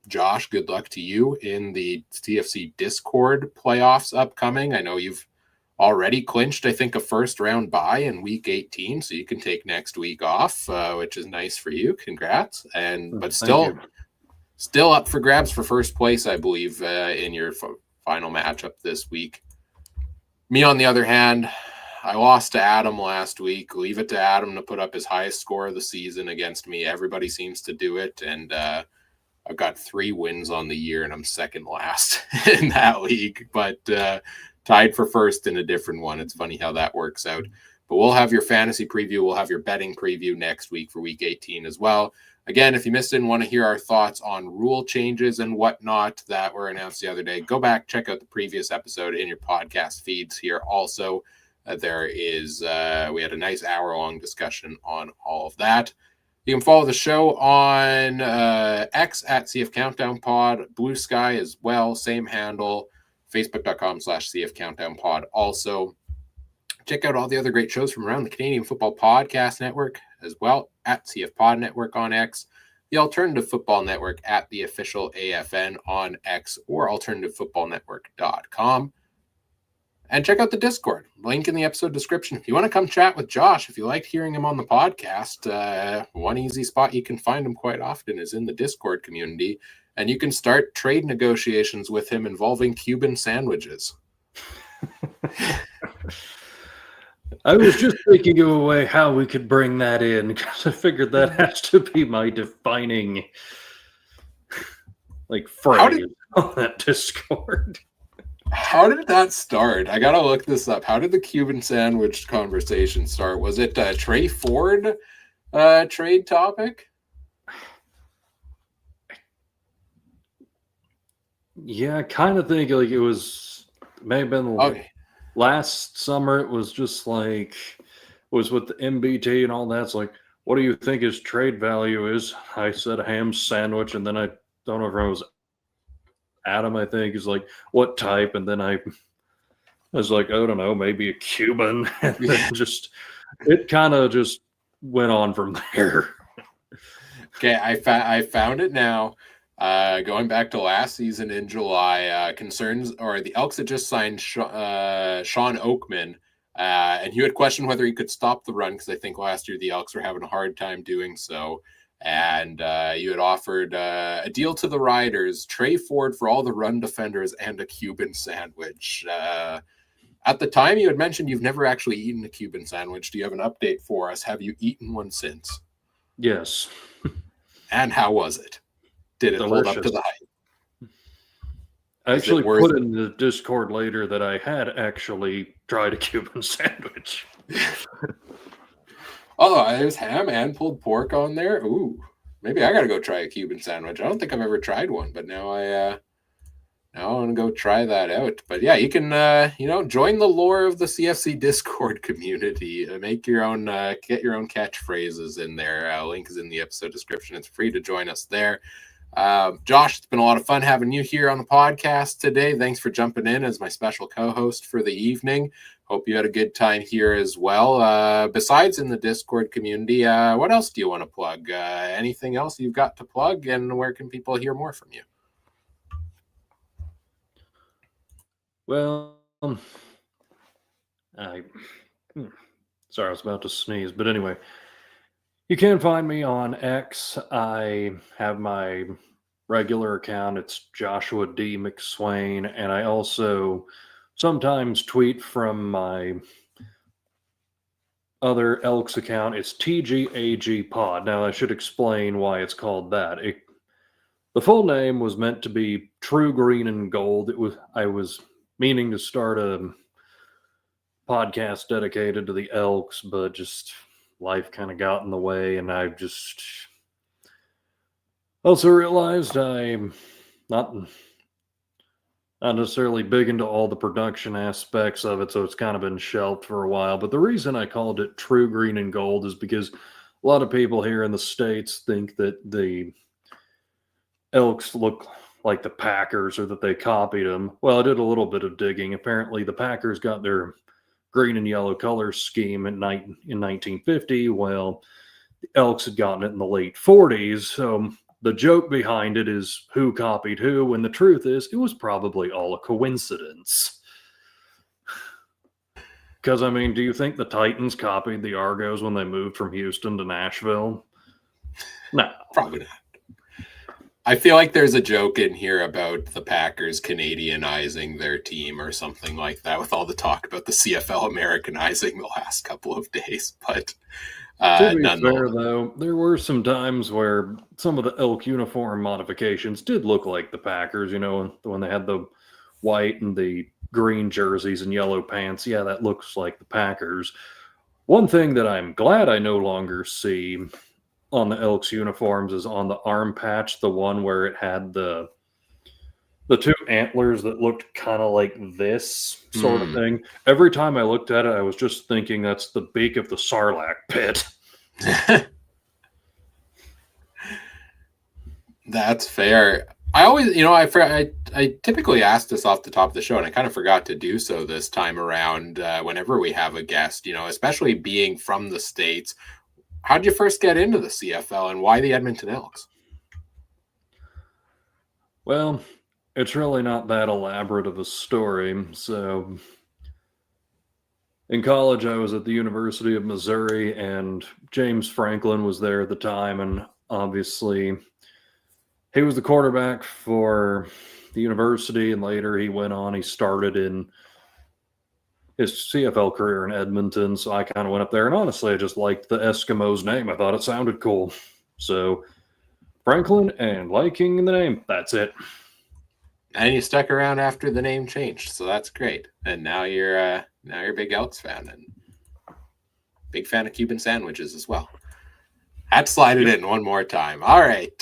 [SPEAKER 1] Josh, good luck to you in the CFC Discord playoffs upcoming. I know you've already clinched, I think, a first-round bye in Week 18, so you can take next week off, which is nice for you. Congrats. But still up for grabs for first place, I believe, in your final matchup this week. Me, on the other hand, I lost to Adam last week. Leave it to Adam to put up his highest score of the season against me. Everybody seems to do it, and I've got 3 wins on the year, and I'm second last in that league, but tied for first in a different one. It's funny how that works out. But we'll have your fantasy preview. We'll have your betting preview next week for Week 18 as well. Again, if you missed it and want to hear our thoughts on rule changes and whatnot that were announced the other day, go back, check out the previous episode in your podcast feeds here. Also, we had a nice hour-long discussion on all of that. You can follow the show on X at CF Countdown Pod, Blue Sky as well, same handle, facebook.com/CF Countdown Pod. Also, check out all the other great shows from around the Canadian Football Podcast Network as well at CF Pod Network on X, the Alternative Football Network at the official AFN on X, or alternativefootballnetwork.com. And check out the Discord, link in the episode description. If you want to come chat with Josh, if you liked hearing him on the podcast, one easy spot you can find him quite often is in the Discord community. And you can start trade negotiations with him involving Cuban sandwiches.
[SPEAKER 2] I was just thinking of a way how we could bring that in, because I figured that has to be my defining phrase on that Discord.
[SPEAKER 1] How did that start? I gotta look this up. How did the Cuban sandwich conversation start? Was it a Trey Ford trade topic?
[SPEAKER 2] Yeah, I kind of think like it may have been last summer. It was just like, was with the MBT and all that. It's like, what do you think his trade value is? I said a ham sandwich, and then I don't know if it was Adam, I think, is like, what type? And then I was like, I don't know, maybe a Cuban. And then it kind of just went on from there.
[SPEAKER 1] Okay, I found it now. Going back to last season in July, the Elks had just signed Sean Oakman, and you had questioned whether he could stop the run, because I think last year the Elks were having a hard time doing so. And you had offered a deal to the Riders, Trey Ford for all the run defenders, and a Cuban sandwich. At the time, you had mentioned you've never actually eaten a Cuban sandwich. Do you have an update for us? Have you eaten one since?
[SPEAKER 2] Yes.
[SPEAKER 1] And how was it? Did it hold up to the hype?
[SPEAKER 2] I actually put in the Discord later that I had actually tried a Cuban sandwich.
[SPEAKER 1] Oh, there's ham and pulled pork on there. Ooh, maybe I gotta go try a Cuban sandwich. I don't think I've ever tried one, but now I want to go try that out. But yeah, you can join the lore of the CFC Discord community. Make your own, get your own catchphrases in there. Link is in the episode description. It's free to join us there. Josh, it's been a lot of fun having you here on the podcast today. Thanks for jumping in as my special co-host for the evening. Hope you had a good time here as well. Besides in the Discord community, what else do you want to plug? Anything else you've got to plug, and where can people hear more from you?
[SPEAKER 2] Well, sorry, I was about to sneeze, but anyway, you can find me on X. I have my regular account. It's Joshua D. McSwain, and I also sometimes tweet from my other Elks account. It's TGAG Pod. Now, I should explain why it's called that. The full name was meant to be True Green and Gold. I was meaning to start a podcast dedicated to the Elks, but just life kind of got in the way, and I just also realized I'm not necessarily big into all the production aspects of it, so it's kind of been shelved for a while. But the reason I called it True Green and Gold is because a lot of people here in the States think that the Elks look like the Packers, or that they copied them. Well, I did a little bit of digging. Apparently, the Packers got their green and yellow color scheme in 1950. Well, the Elks had gotten it in the late 40s. So the joke behind it is who copied who, and the truth is it was probably all a coincidence. Because, I mean, do you think the Titans copied the Argos when they moved from Houston to Nashville? No.
[SPEAKER 1] Probably not. I feel like there's a joke in here about the Packers Canadianizing their team or something like that, with all the talk about the CFL Americanizing the last couple of days. But
[SPEAKER 2] to be fair, though, there were some times where some of the Elk uniform modifications did look like the Packers, when they had the white and the green jerseys and yellow pants. Yeah, that looks like the Packers. One thing that I'm glad I no longer see on the Elks uniforms is on the arm patch, the one where it had the two antlers that looked kind of like this sort of thing. Every time I looked at it, I was just thinking that's the beak of the Sarlacc pit.
[SPEAKER 1] That's fair. I always, I typically ask this off the top of the show, and I kind of forgot to do so this time around whenever we have a guest, especially being from the States. How did you first get into the CFL, and why the Edmonton Elks?
[SPEAKER 2] Well, it's really not that elaborate of a story. So In college, I was at the University of Missouri, and James Franklin was there at the time. And obviously, he was the quarterback for the university. And later, he started in his CFL career in Edmonton. So I kind of went up there. And honestly, I just liked the Eskimos name. I thought it sounded cool. So Franklin and liking the name, that's it.
[SPEAKER 1] And you stuck around after the name changed, so that's great. And now you're a big Elks fan and big fan of Cuban sandwiches as well. Had to slide it in one more time. All right,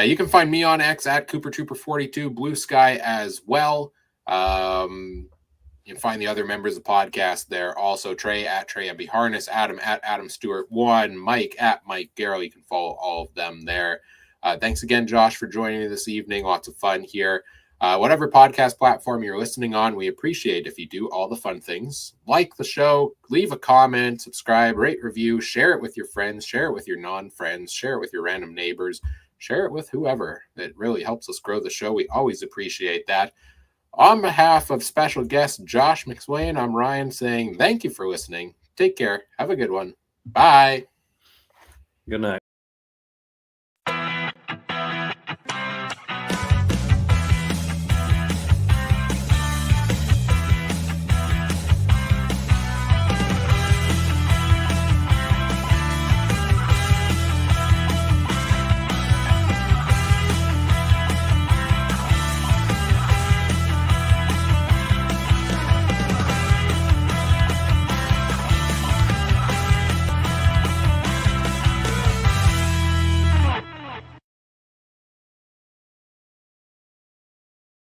[SPEAKER 1] you can find me on X at CooperTrooper42, Blue Sky as well. You can find the other members of the podcast there. Also, Trey at Trey MB Harness, Adam at Adam Stewart 1, Mike at Mike Garrell. You can follow all of them there. Thanks again, Josh, for joining me this evening. Lots of fun here. Whatever podcast platform you're listening on, we appreciate if you do all the fun things. Like the show, leave a comment, subscribe, rate, review, share it with your friends, share it with your non-friends, share it with your random neighbors, share it with whoever. It really helps us grow the show. We always appreciate that. On behalf of special guest Josh McSwain, I'm Ryan saying thank you for listening. Take care. Have a good one. Bye.
[SPEAKER 2] Good night.